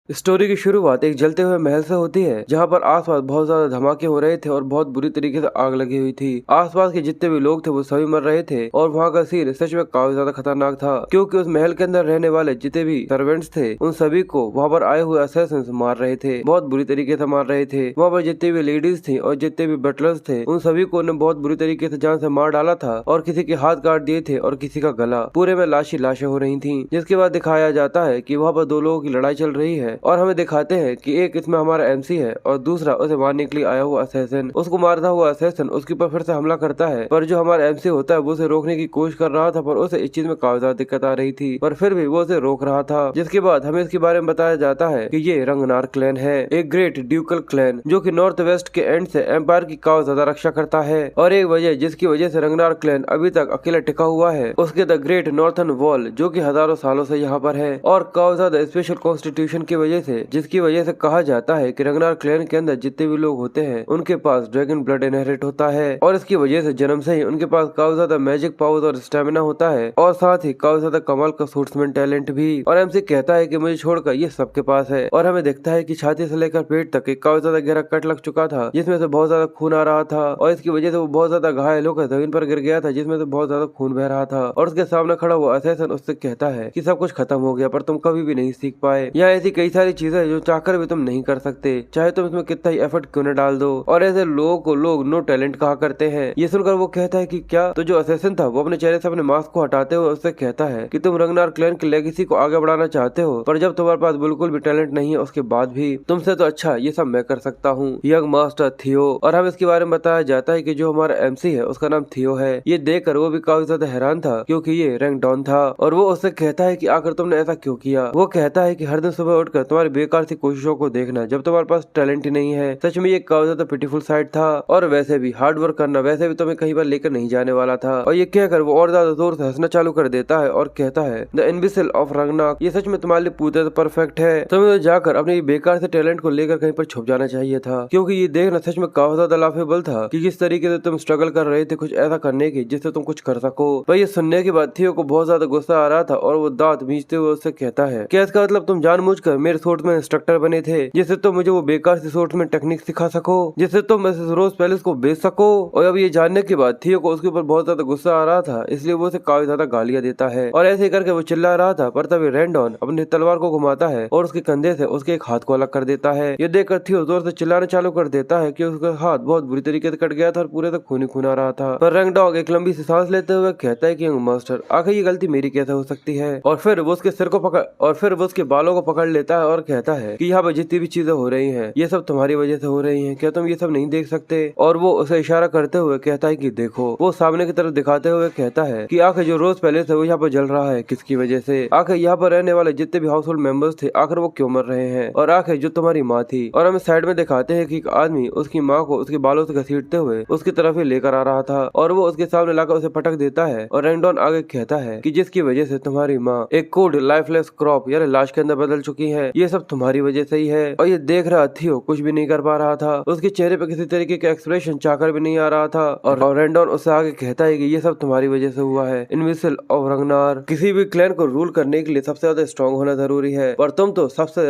Story की शुरुआत एक जलते हुए महल से होती है, जहाँ पर आसपास बहुत ज्यादा धमाके हो रहे थे और बहुत बुरी तरीके से आग लगी हुई थी। आसपास के जितने भी लोग थे वो सभी मर रहे थे और वहाँ का सीन सच में काफी ज्यादा खतरनाक था, क्योंकि उस महल के अंदर रहने वाले जितने भी सर्वेंट्स थे उन सभी को वहाँ पर आए हुए असैसिन्स मार रहे थे, बहुत बुरी तरीके से मार रहे थे। वहाँ पर जितने भी लेडीज थी और जितने भी बटलर्स थे उन सभी को उन्हें बहुत बुरी तरीके से जान से मार डाला था और किसी के हाथ काट दिए थे और किसी का गला। पूरे में लाशें हो रही थी। जिसके बाद दिखाया जाता है कि वहाँ पर दो लोगों की लड़ाई चल रही है और हमें दिखाते हैं कि एक इसमें हमारा एमसी है और दूसरा उसे मारने के लिए आया हुआ असैसिन। उसको मारता हुआ असैसिन उसके ऊपर फिर से हमला करता है, पर जो हमारा एमसी होता है वो उसे रोकने की कोशिश कर रहा था, पर उसे इस चीज में काफी ज्यादा दिक्कत आ रही थी, पर फिर भी वो उसे रोक रहा था। जिसके बाद हमें इसके बारे में बताया जाता है कि ये रंगनार क्लैन है, एक ग्रेट ड्यूकल क्लैन जो कि नॉर्थ वेस्ट के एंड से एम्पायर की काफी ज्यादा रक्षा करता है। और एक वजह जिसकी वजह से रंगनार क्लैन अभी तक अकेला टिका हुआ है उसके द ग्रेट नॉर्थन वॉल, जो कि हजारों सालों से यहाँ पर है, और काफी ज्यादा स्पेशल कॉन्स्टिट्यूशन की वजह से, जिसकी वजह से कहा जाता है कि रंगनार क्लैन के अंदर जितने भी लोग होते हैं उनके पास ड्रैगन ब्लड इनहेरिट होता है और इसकी वजह से जन्म से ही उनके पास काफी ज्यादा मैजिक पावर्स और स्टेमिना होता है और साथ ही काफी ज्यादा कमाल का सूट्समैन टैलेंट भी। और एमसी कहता है कि मुझे छोड़कर ये सबके पास है, और हमें दिखता है कि छाती से लेकर पेट तक एक काफी ज्यादा गहरा कट लग चुका था जिसमें से बहुत ज्यादा खून आ रहा था और इसकी वजह से वो बहुत ज्यादा घायल होकर जमीन पर गिर गया था जिसमें से बहुत ज्यादा खून बह रहा था। और उसके सामने खड़ा हुआ असैसिन उससे कहता है कि सब कुछ खत्म हो गया पर तुम कभी भी नहीं सीख पाए। यहाँ ऐसी कई सारी चीजें जो चाहकर भी तुम नहीं कर सकते, चाहे तुम इसमें कितना ही एफर्ट क्यों न डाल दो। और ऐसे लोगों को लोग नो टैलेंट कहा करते हैं। ये सुनकर वो कहता है कि क्या, तो जो असैसिन था वो अपने चेहरे से अपने मास्क को हटाते हुए उससे कहता है कि तुम रंगनार क्लैन की लेगेसी को आगे बढ़ाना चाहते हो, पर जब तुम्हारे पास बिल्कुल भी टैलेंट नहीं है उसके बाद भी तुमसे तो अच्छा ये सब मैं कर सकता हूँ, यंग मास्टर थियो। और हम इसके बारे में बताया जाता है कि जो हमारा एमसी है उसका नाम थियो है। ये देखकर वो भी काफी ज्यादा हैरान था क्योंकि ये रैंक डाउन था और वो उससे कहता है कि आखिर तुमने ऐसा क्यों किया। वो कहता है कि हर दिन सुबह उठकर तुम्हारी बेकार सी कोशिशों को देखना जब तुम्हारे पास टैलेंट ही नहीं है। सच में ये काफी ज्यादा पिटीफुल साइड था, और वैसे भी हार्ड वर्क करना वैसे भी तुम्हें कहीं पर लेकर नहीं जाने वाला था। और ये कहकर वो और ज्यादा जोर से हंसना चालू कर देता है और कहता है द इनविजिबल ऑफ रंगनाक, ये सच में तुम्हारे लिए पूरे परफेक्ट है। तुम्हें तो जाकर अपने बेकार से टैलेंट को लेकर कहीं पर छुप जाना चाहिए था, क्योंकि ये देखना सच में काफी ज्यादा लाफेबल था कि किस तरीके से तुम स्ट्रगल कर रहे थे कुछ ऐसा करने की जिससे तुम कुछ कर सको। पर ये सुनने के बाद थियो को बहुत ज्यादा गुस्सा आ रहा था और वो दांत भींचते हुए उससे कहता है क्या इसका मतलब तुम जानबूझकर मेरे सोर्ट में इंस्ट्रक्टर बने थे जिससे तुम मुझे वो बेकार सी सोर्ट में टेक्निक सिखा सको, जिससे तुम इस रोज पैलेस को बेच सको। और अब ये जानने के बाद थियो को उसके ऊपर बहुत ज्यादा गुस्सा आ रहा था, इसलिए वो उसे काफी ज्यादा गालियां देता है और ऐसे करके वो चिल्ला रहा था। पर तभी रैंडॉन अपनी तलवार को घुमाता है और उसके कंधे से उसके एक हाथ को अलग कर देता है। ये देखकर थियो जोर से चिल्लाना चालू कर देता है कि उसका हाथ बहुत बुरी तरीके से कट गया था और पूरे तक खून ही खून आ रहा था। पर रैंकडॉग एक लंबी सी सांस लेते हुए कहता है कि यंग मास्टर आखिर ये गलती मेरी कैसे हो सकती है। और फिर वो उसके सिर को पकड़ और फिर वो उसके बालों को पकड़ लेता है और कहता है कि यहाँ पर जितनी भी चीजें हो रही हैं ये सब तुम्हारी वजह से हो रही हैं, क्या तुम ये सब नहीं देख सकते। और वो उसे इशारा करते हुए कहता है कि देखो। वो सामने की तरफ दिखाते हुए कहता है कि आखिर जो रोज पैलेस है वो यहाँ पर जल रहा है किसकी वजह से, आखिर यहाँ पर रहने वाले जितने भी हाउस होल्ड मेंबर्स थे आखिर वो क्यों मर रहे हैं, और आखिर जो तुम्हारी माँ थी। और हमें साइड में दिखाते हैं कि एक आदमी उसकी माँ को उसके बालों से घसीटते हुए उसकी तरफ ही लेकर आ रहा था और वो उसके सामने लाकर उसे पटक देता है। और रैंडॉन आगे कहता है कि जिसकी वजह से तुम्हारी माँ एक कोड लाइफलेस क्रॉप यानी लाश के अंदर बदल चुकी है, ये सब तुम्हारी वजह से ही है। और ये देख रहा थियो कुछ भी नहीं कर पा रहा था, उसके चेहरे पे किसी तरीके का एक्सप्रेशन चाहकर भी नहीं आ रहा था। और रैंडॉन उससे आगे कहता है कि ये सब तुम्हारी वजह से हुआ है। इनविजिबल ऑफ रंगनार, किसी भी क्लैन को रूल करने के लिए सबसे ज्यादा स्ट्रॉन्ग होना जरूरी है, पर तुम तो सबसे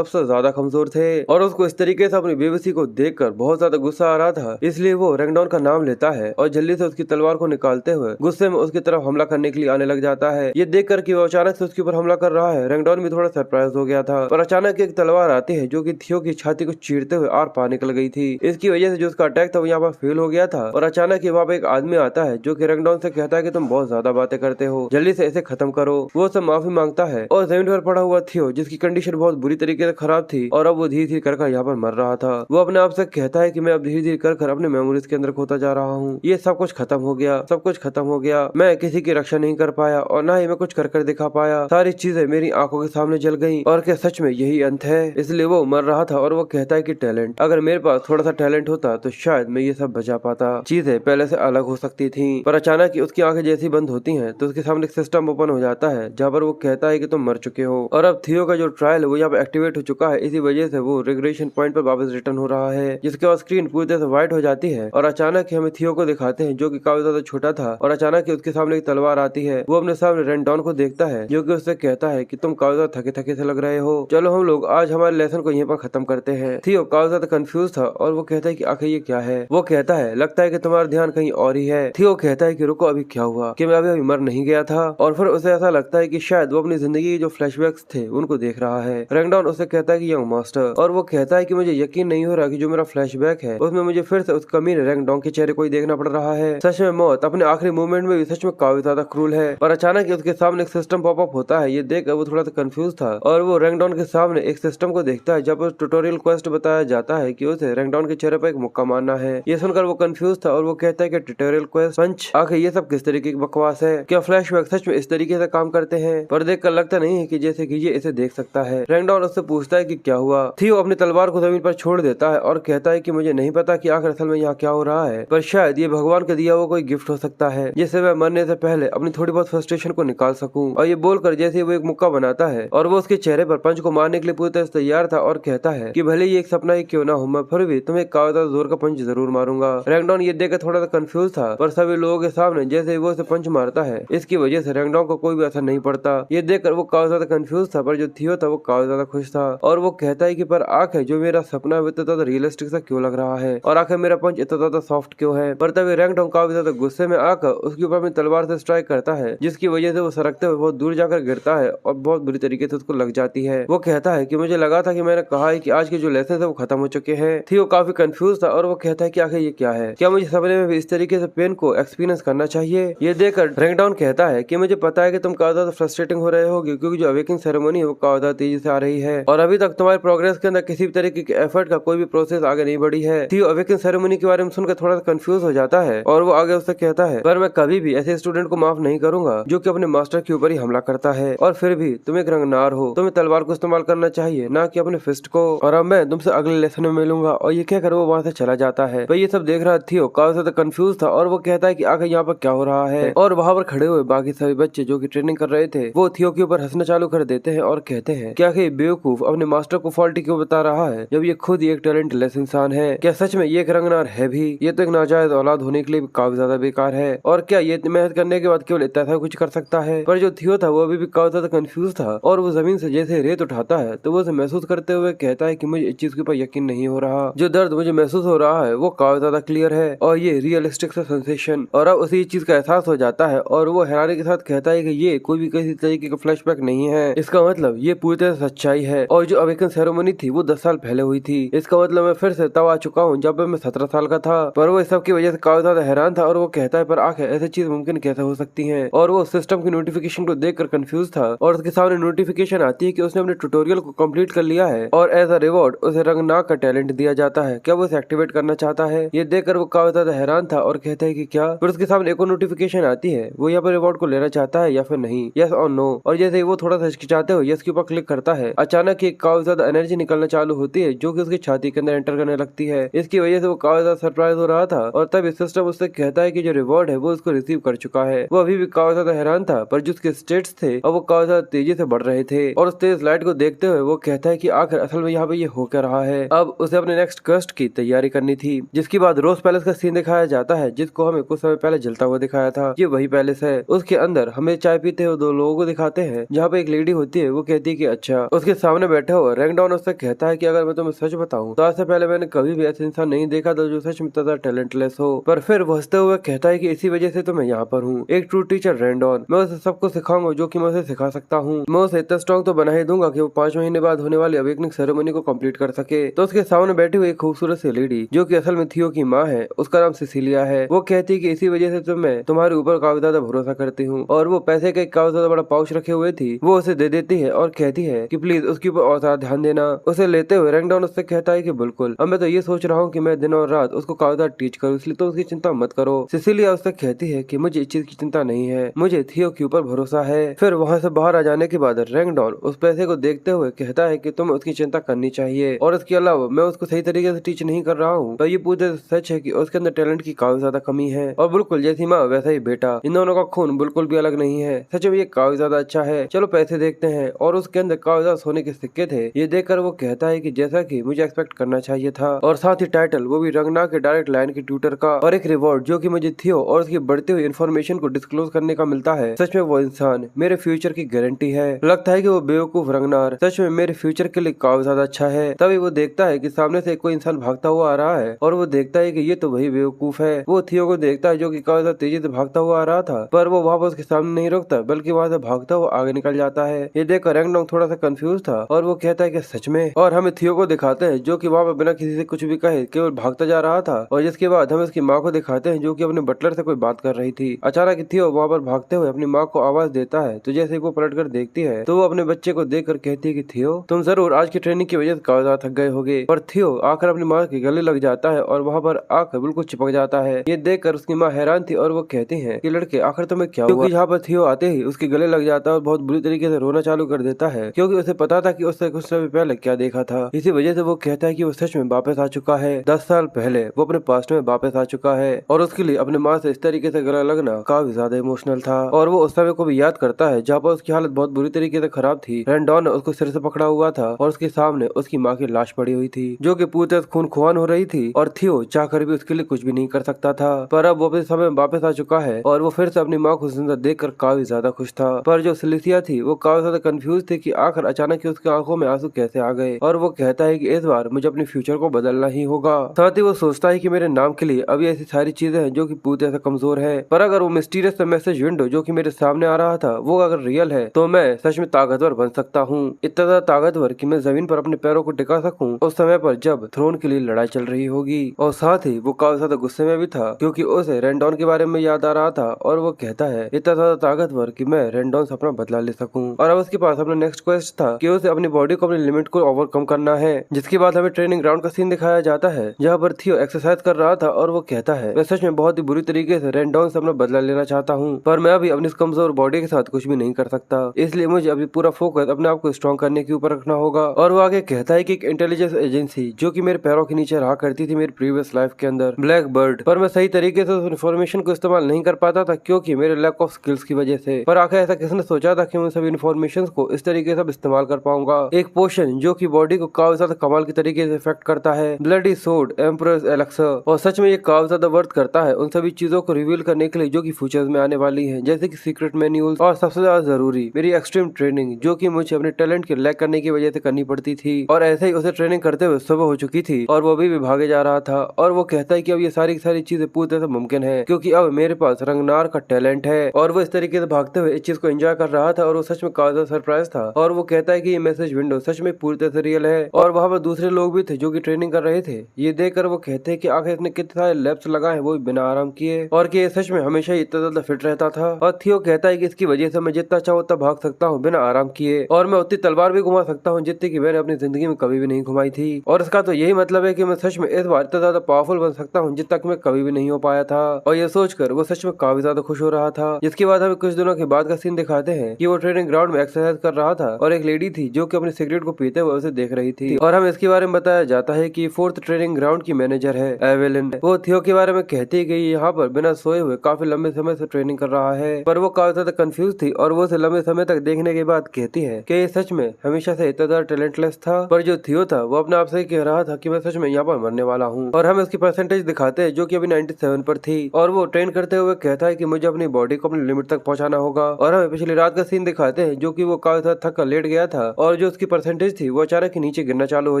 ज्यादा कमजोर थे। और उसको इस तरीके से अपनी बेबसी को देखकर बहुत ज्यादा गुस्सा आ रहा था, इसलिए वो रैंकडॉन का नाम लेता है और जल्दी से उसकी तलवार को निकालते हुए गुस्से में उसकी तरफ हमला करने के लिए आने लग जाता है। ये देखकर कि वो अचानक से उसके ऊपर हमला कर रहा है, रैंकडॉन भी थोड़ा सरप्राइज हो गया था। पर अचानक एक तलवार आती है जो कि थियो की छाती को चीरते हुए आर पार निकल गई थी। इसकी वजह से जो उसका अटैक था वो यहाँ पर फेल हो गया था। और अचानक ही वहाँ पे एक आदमी आता है जो कि रैंकडॉन से कहता है कि तुम बहुत ज्यादा बातें करते हो, जल्दी से इसे खत्म करो। वो उससे माफी मांगता है और जमीन पर पड़ा हुआ थियो जिसकी कंडीशन बहुत बुरी तरीके से खराब थी और अब वो धीरे धीरे कर यहाँ पर मर रहा था। वो अपने आप से कहता है कि मैं अब धीरे धीरे कर अपने मेमोरीज के अंदर खोता जा रहा हूँ, ये सब कुछ खत्म हो गया, सब कुछ खत्म हो गया। मैं किसी की रक्षा नहीं कर पाया और ना ही मैं कुछ कर दिखा पाया, सारी चीजें मेरी आंखों के सामने जल गई और क्या सच में यही अंत है। इसलिए वो मर रहा था और वो कहता है कि टैलेंट, अगर मेरे पास थोड़ा सा टैलेंट होता तो शायद मैं ये सब बचा पाता, चीजें पहले से अलग हो सकती थी। पर अचानक उसकी आंखें जैसी बंद होती हैं तो उसके सामने एक सिस्टम ओपन हो जाता है जहाँ पर वो कहता है कि तुम मर चुके हो और अब थियो का जो ट्रायल है वो यहाँ पे एक्टिवेट हो चुका है। इसी वजह से वो रिग्रेशन पॉइंट पर वापस रिटर्न हो रहा है, जिसके बाद स्क्रीन पूरी तरह से व्हाइट हो जाती है और अचानक ही हमें थियो को दिखाते हैं जो कि काफी ज्यादा छोटा था। और अचानक ही उसके सामने एक तलवार आती है। वो अपने सामने रैंडॉन को देखता है जो कि उससे कहता है कि तुम काफी ज्यादा थके थके से लग रहे हो, चलो हम लोग आज हमारे लेसन को यहीं पर खत्म करते हैं। थियो काफी ज्यादा कंफ्यूज था और वो कहता है कि आखिर ये क्या है। वो कहता है लगता है कि तुम्हारा ध्यान कहीं और ही है। थियो कहता है कि रुको अभी क्या हुआ, कि मैं अभी मर नहीं गया था। और फिर उसे ऐसा लगता है कि शायद वो अपनी जिंदगी के जो फ्लैशबैक्स थे उनको देख रहा है। रैंगडाउन उसे कहता है कि यंग मास्टर, और वो कहता है कि मुझे यकीन नहीं हो रहा कि जो मेरा फ्लैशबैक है उसमें मुझे फिर से उस कमीने रैंगडाउन के चेहरे को ही देखना पड़ रहा है। सच में मौत अपने आखिरी मूवमेंट में भी सच में काफी ज्यादा क्रूल है। और अचानक ही उसके सामने एक सिस्टम पॉपअप होता है। ये देख वो थोड़ा सा कंफ्यूज था और वो रैंगडाउन के सामने एक सिस्टम को देखता है जब उस ट्यूटोरियल क्वेस्ट बताया जाता है कि उसे रैंगडाउन के चेहरे पर एक मुक्का मारना है। ये सुनकर वो कंफ्यूज था और वो कहता है कि ट्यूटोरियल क्वेस्ट पंच, आखिर ये सब किस तरीके की बकवास है? क्या फ्लैशबैक सच में इस तरीके से काम करते हैं? पर देखकर लगता नहीं है कि जैसे कि ये इसे देख सकता है। रैंगडाउन उससे पूछता है कि क्या हुआ। थियो अपनी तलवार को जमीन पर छोड़ देता है और कहता है कि मुझे नहीं पता कि आखिर असल में यहाँ क्या हो रहा है, पर शायद ये भगवान का दिया हुआ कोई गिफ्ट हो सकता है जिससे मैं मरने से पहले अपनी थोड़ी बहुत फ्रस्ट्रेशन को निकाल सकूं। और ये बोलकर जैसे वो एक मुक्का बनाता है और वो उसके चेहरे पर पंच को मारने के लिए पूरी तरह से तैयार था और कहता है कि भले ही एक सपना ही क्यों ना हो, मैं फिर भी तुम्हें कावदा जोर का पंच जरूर मारूंगा। रैंगडाउन ये देखकर थोड़ा सा कंफ्यूज था, पर सभी लोगों के सामने जैसे वो उसे पंच मारता है इसकी वजह से रैंगडाउन को कोई भी असर नहीं पड़ता। ये देखकर वो काफी ज्यादा कंफ्यूज था, पर जो थियो था वो काफी ज्यादा खुश था। और वो कहता है कि पर आखिर जो मेरा सपना है वो इतना ज्यादा रियलिस्टिक सा क्यों लग रहा है, और आखिर मेरा पंच इतना ज्यादा सॉफ्ट क्यों है। पर तभी रैंगडाउन काफी ज्यादा गुस्से में आकर उसके ऊपर अपनी तलवार से स्ट्राइक करता है, जिसकी वजह से वो सरकते हुए बहुत दूर जाकर गिरता है और बहुत बुरी तरीके से उसको लग जाती है। वो कहता है कि मुझे लगा था कि मैंने कहा है कि आज के जो लेसन है वो खत्म हो चुके हैं। थियो काफी कंफ्यूज था और वो कहता है कि आखिर ये क्या है, क्या मुझे सपने में भी इस तरीके से पेन को एक्सपीरियंस करना चाहिए? ये देखकर रैंगडाउन कहता है कि मुझे पता है कि तुम काफी ज्यादा फ्रस्ट्रेटिंग हो रहे होगे, क्योंकि जो अवेकिंग सेरेमनी है वो काफी ज्यादा तेजी से आ रही है और अभी तक तुम्हारे प्रोग्रेस के अंदर किसी भी तरीके के एफर्ट का कोई भी प्रोसेस आगे नहीं बढ़ी है। थियो अवेकिंग सेरेमनी के बारे में सुनकर थोड़ा सा कंफ्यूज हो जाता है और वो आगे उससे कहता है पर मैं कभी भी ऐसे स्टूडेंट को माफ नहीं करूंगा जो कि अपने मास्टर के ऊपर ही हमला करता है, और फिर भी तुम एक रंगनार हो, तुम्हें तलवार को इस्तेमाल करना चाहिए ना कि अपने फिस्ट को। और अब मैं तुमसे अगले लेसन में मिलूंगा। और ये कहकर वो वहाँ से चला जाता है। भाई ये सब देख रहा थियो काफी ज्यादा कंफ्यूज था और वो कहता है कि आखिर यहाँ पर क्या हो रहा है। और वहाँ पर खड़े हुए बाकी सभी बच्चे जो कि ट्रेनिंग कर रहे थे वो थियो के ऊपर हंसना चालू कर देते हैं और कहते हैं कि आखिर बेवकूफ अपने मास्टर को फॉल्टी क्यों बता रहा है जब ये खुद ही एक टैलेंटलेस इंसान है। क्या सच में ये एक रंगनार है भी? ये तो एक नाजायज औलाद होने के लिए काफी ज्यादा बेकार है। और क्या ये मेहनत करने के बाद केवल इतना कुछ कर सकता है? पर जो थियो था वो अभी भी काफी ज्यादा कंफ्यूज था और वो जमीन से जैसे रेत उठाता है तो वो उसे महसूस करते हुए कहता है कि मुझे इस चीज के ऊपर यकीन नहीं हो रहा। जो दर्द मुझे महसूस हो रहा है वो काफी ज्यादा क्लियर है और ये रियलिस्टिक सा सेंसेशन। और अब उसे इस चीज का एहसास हो जाता है और वो हैरानी के साथ कहता है कि ये कोई भी किसी तरीके का फ्लैशबैक नहीं है, इसका मतलब ये पूरी तरह सच्चाई है। और जो अवेकन सेरेमनी थी वो 10 साल पहले हुई थी, इसका मतलब मैं फिर से तब आ चुका हूँ जब मैं 17 साल का था। पर वो इस सब की वजह से काफी ज्यादा हैरान था और वो कहता है पर आखिर ऐसी चीज मुमकिन कैसे हो सकती है। और वो सिस्टम की नोटिफिकेशन को देखकर कंफ्यूज था और उसके सामने नोटिफिकेशन आती है कि उसने अपने ट्यूटोरियल को कंप्लीट कर लिया है और एज अ रिवॉर्ड उसे रंगनाग का टैलेंट दिया जाता है। क्या वो इसे एक्टिवेट करना चाहता है? ये देखकर वो काफी ज्यादा हैरान था और कहता है कि क्या? फिर उसके सामने एक और नोटिफिकेशन आती है, वो यहाँ पर रिवॉर्ड को लेना चाहता है या फिर नहीं, यस और नो। और जैसे ही वो थोड़ा सा हिचकिचाते हुए यस के ऊपर क्लिक करता है, अचानक एक काफी ज्यादा एनर्जी निकलना चालू होती है जो कि उसकी छाती के अंदर एंटर करने लगती है। इसकी वजह से वो काफी ज्यादा सरप्राइज हो रहा था और तब सिस्टम उससे कहता है कि जो रिवॉर्ड है वो उसको रिसीव कर चुका है। वो अभी भी काफी ज्यादा हैरान था, पर जो उसके स्टेट्स थे और वो काफी ज्यादा तेजी से बढ़ रहे थे। और उस तेज लाइट को देखते हुए वो कहता है कि आखिर असल में यहाँ पे ये हो क्या रहा है। अब उसे अपने नेक्स्ट क्वेस्ट की तैयारी करनी थी, जिसके बाद रोज पैलेस का सीन दिखाया जाता है जिसको हमें कुछ समय पहले जलता हुआ दिखाया था। ये वही पैलेस है। उसके अंदर हमें चाय पीते हुए 2 लोगों को दिखाते हैं, जहाँ पे एक लेडी होती है वो कहती है कि अच्छा। उसके सामने बैठा हुआ रैंगडाउन उससे कहता है कि अगर मैं तुम्हें सच बताऊं तो आज से पहले मैंने कभी भी ऐसा इंसान नहीं देखा था जो सच में इतना टैलेंटलेस हो। पर फिर वो हंसते हुए कहता है कि इसी वजह से तो मैं यहाँ पर हूँ, एक ट्रू टीचर रैंडॉन। मैं उसे सबको सिखाऊंगा जो कि मैं उसे सिखा सकता हूँ। मैं उसे इतना स्ट्रॉन्ग तो बना ही दूंगा कि वो 5 महीने बाद होने वाली अवेकनिंग सेरेमनी को कंप्लीट कर सके। तो उसके सामने बैठी हुई एक खूबसूरत सी लेडी जो कि असल में थियो की माँ है, उसका नाम सिसिलिया है। वो कहती है कि इसी वजह से तो मैं तुम्हारे ऊपर काफी ज्यादा भरोसा करती हूँ। और वो पैसे का एक काफी ज्यादा बड़ा पाउच रखे हुए थी वो उसे दे देती है और कहती है कि प्लीज उसके ऊपर और ज्यादा ध्यान देना। उसे लेते हुए रैंगडाउन उससे कहता है कि बिल्कुल, अब मैं तो ये सोच रहा हूँ कि मैं दिन और रात उसको काफी ज्यादा टीच करूँ, इसलिए तो उसकी चिंता मत करो। सिसिलिया उससे कहती है कि मुझे इस चीज की चिंता नहीं है, मुझे थियो के ऊपर भरोसा है। फिर वहाँ से बाहर आ जाने के बाद रैंगडाउन उस पैसे को देखते हुए कहता है कि तुम्हें उसकी चिंता करनी चाहिए और इसके अलावा मैं उसको सही तरीके से टीच नहीं कर रहा हूँ। तो ये पूरे सच है कि उसके अंदर टैलेंट की काफी ज्यादा कमी है और बिल्कुल जैसी माँ वैसा ही बेटा, इन दोनों का खून बिल्कुल भी अलग नहीं है। सच में ये काफी ज्यादा अच्छा है। चलो पैसे देखते हैं। और उसके अंदर काफी ज्यादा सोने के सिक्के थे। ये देखकर वो कहता है कि जैसा कि मुझे एक्सपेक्ट करना चाहिए था, और साथ ही टाइटल वो भी रंगनाग के डायरेक्ट लाइन के ट्यूटर का, और एक रिवॉर्ड जो कि मुझे थियो और उसकी बढ़ती हुई इन्फॉर्मेशन को डिस्क्लोज करने का मिलता है। सच में वो इंसान मेरे फ्यूचर की गारंटी है। लगता है कि वो बेवकूफ रंगनार कार सच में मेरे फ्यूचर के लिए काफी ज्यादा अच्छा है। तभी वो देखता है कि सामने से कोई इंसान भागता हुआ आ रहा है और वो देखता है कि ये तो वही बेवकूफ है। वो थियो को देखता है जो कि काफी ज्यादा तेजी से भागता हुआ आ रहा था, पर वो वहाँ पर उसके सामने नहीं रुकता बल्कि वहाँ से भागता हुआ आगे निकल जाता है। ये देखकर रैंगडोंग थोड़ा सा कंफ्यूज था और वो कहता है कि सच में, और हमें थियो को दिखाते हैं जो कि वहाँ पर बिना किसी से कुछ भी कहे केवल भागता जा रहा था। और जिसके बाद हम उसकी माँ को दिखाते हैं जो कि अपने बटलर से कोई बात कर रही थी। अचानक थियो वहाँ पर भागते हुए अपनी माँ को आवाज देता है, तो जैसे वो पलट कर देखती है तो वो अपने बच्चे को देख कर कहती है कि थियो तुम जरूर आज की ट्रेनिंग की वजह से काफी ज्यादा थक गए होगे। पर थियो आकर अपनी माँ के गले लग जाता है और वहाँ पर आकर बिल्कुल चिपक जाता है। ये देखकर उसकी माँ हैरान थी और वो कहती है कि लड़के आखिर तुम्हें क्या हुआ। क्योंकि यहाँ पर थियो आते ही उसके गले लग जाता है और बहुत बुरी तरीके से रोना चालू कर देता है, क्योंकि उसे पता था कि उसने कुछ समय पहले क्या देखा था। इसी वजह से वो कहता है कि वो सच में वापस आ चुका है। 10 साल पहले वो अपने पास्ट में वापस आ चुका है और उसके लिए अपने माँ से इस तरीके से गला लगना काफी ज्यादा इमोशनल था। और वो उस समय को भी याद करता है जहाँ पर उसकी हालत बहुत बुरी तरीके से खराब थी। रैंडॉन उसको सिर से पकड़ा हुआ था और उसके सामने उसकी माँ की लाश पड़ी हुई थी जो कि पूरी तरह खून खुआन हो रही थी और थियो चाहकर भी उसके लिए कुछ भी नहीं कर सकता था। पर अब वो अपने समय में वापस आ चुका है और वो फिर से अपनी माँ को जिंदा देखकर काफी ज्यादा खुश था। पर जो सिलिसिया थी वो काफी ज्यादा कंफ्यूज थी कि आखिर अचानक ही उसकी आंखों में आंसू कैसे आ गए। और वो कहता है कि इस बार मुझे अपने फ्यूचर को बदलना ही होगा। साथ ही वो सोचता है कि मेरे नाम के लिए अभी ऐसी सारी चीजें हैं जो कि पूरी तरह से कमजोर है, पर अगर वो मिस्टीरियस मैसेज विंडो जो कि मेरे सामने आ रहा था वो अगर रियल है तो मैं सच में ताकतवर बन सकता हूँ। इतना ज्यादा ताकतवर कि मैं जमीन पर अपने पैरों को टिका सकूं उस समय पर जब थ्रोन के लिए लड़ाई चल रही होगी। और साथ ही वो काफी ज्यादा गुस्से में भी था क्योंकि उसे रैंडॉन के बारे में याद आ रहा था और वो कहता है इतना ज्यादा ताकतवर कि मैं रैंडॉन से अपना बदला ले सकूं। और अब उसके पास अपना नेक्स्ट क्वेस्ट था कि उसे अपनी बॉडी को अपनी लिमिट को ओवरकम करना है। जिसके बाद हमें ट्रेनिंग ग्राउंड का सीन दिखाया जाता है जहाँ पर थियो एक्सरसाइज कर रहा था और वो कहता है मैं सच में बहुत ही बुरी तरीके से रैंडॉन से अपना बदला लेना चाहता हूँ, पर मैं अभी अपनी कमजोर बॉडी के साथ कुछ भी नहीं कर सकता, इसलिए मुझे अभी पूरा फोकस अपने आप को स्ट्रॉन्ग करने के ऊपर रखना होगा। और वो आगे कहता है कि एक इंटेलिजेंस एजेंसी जो कि मेरे पैरों के नीचे रहा करती थी मेरी प्रीवियस लाइफ के अंदर, ब्लैक बर्ड, पर मैं सही तरीके से उस इन्फॉर्मेशन को इस्तेमाल नहीं कर पाता था क्योंकि मेरे लैक ऑफ स्किल्स की वजह से। पर आखिर ऐसा किसने सोचा था कि मैं सभी इन्फॉर्मेशन को इस तरीके से इस्तेमाल कर पाऊंगा। एक पोशन जो की बॉडी को काफी ज्यादा कमाल की तरीके से इफेक्ट करता है, ब्लडी सोर्ड एम्परर्स एलेक्सर, और सच में ये काफी ज्यादा वर्थ करता है उन सभी चीजों को रिवील करने के लिए जो कि फ्यूचर्स में आने वाली है, जैसे कि सीक्रेट मेन्यूल्स और सबसे ज्यादा जरूरी मेरी एक्सट्रीम ट्रेनिंग जो कि मुझे अपने टैलेंट के लैक करने की वजह से करनी पड़ती थी। और ऐसे ही उसे ट्रेनिंग करते हुए सुबह हो चुकी थी और वो भी भागे जा रहा था। और वो कहता है कि अब ये सारी चीजें पूरी तरह से मुमकिन है क्योंकि अब मेरे पास रंगनार का टैलेंट है। और वो इस तरीके से भागते हुए इस चीज को एंजॉय कर रहा था और वो सच में काफी ज्यादा सरप्राइज था। और वो कहता है कि ये मैसेज विंडो सच में पूरी तरह से रियल है। और वहाँ पर दूसरे लोग भी थे जो कि ट्रेनिंग कर रहे थे। ये देखकर वो कहते हैं कि आखिर इसने कितने सारे लैप्स लगाए वो भी बिना आराम किए और कि ये सच में हमेशा ही इतना ज्यादा फिट रहता था। और थियो कहता है कि इसकी वजह से मैं जितना चाहूँ उतना भाग सकता हूँ बिना आराम किए और मैं उतनी तलवार भी घुमा सकता हूँ जितनी की मैंने अपनी जिंदगी में कभी भी नहीं घुमाई थी। और इसका तो यही मतलब है कि मैं सच में इस बार इतना ज्यादा पावरफुल बन सकता हूँ जितना कि मैं कभी भी नहीं हो पाया था। और ये सोचकर वो सच में काफी ज्यादा खुश हो रहा था। जिसके बाद हमें कुछ दिनों के बाद का सीन दिखाते हैं कि वो ट्रेनिंग ग्राउंड में एक्सरसाइज कर रहा था और एक लेडी थी जो कि अपने सिगरेट को पीते हुए उसे देख रही थी। और हमें इसके बारे में बताया जाता है कि 4th ट्रेनिंग ग्राउंड की मैनेजर है एवेलिन। वो थियो के बारे में कहती है कि यहाँ पर बिना सोए हुए काफी लंबे समय से ट्रेनिंग कर रहा है, पर वो काफी ज्यादा कंफ्यूज थी और वो उसे लंबे समय तक देखने के बाद कहती है कि ये सच में हमेशा से इतना ज्यादा टैलेंटलेस था। पर जो थियो था वो अपने आप से कह रहा था कि मैं सच में यहाँ पर मरने वाला हूँ। और हम इसकी परसेंटेज दिखाते हैं जो कि अभी 97 पर थी। और वो ट्रेन करते हुए कहता है कि मुझे अपनी बॉडी को अपनी लिमिट तक पहुंचाना होगा। और हमें पिछली रात का सीन दिखाते हैं जो कि वो काफी ज्यादा थक कर लेट गया था और जो उसकी परसेंटेज थी वो अचानक ही नीचे गिरना चालू हो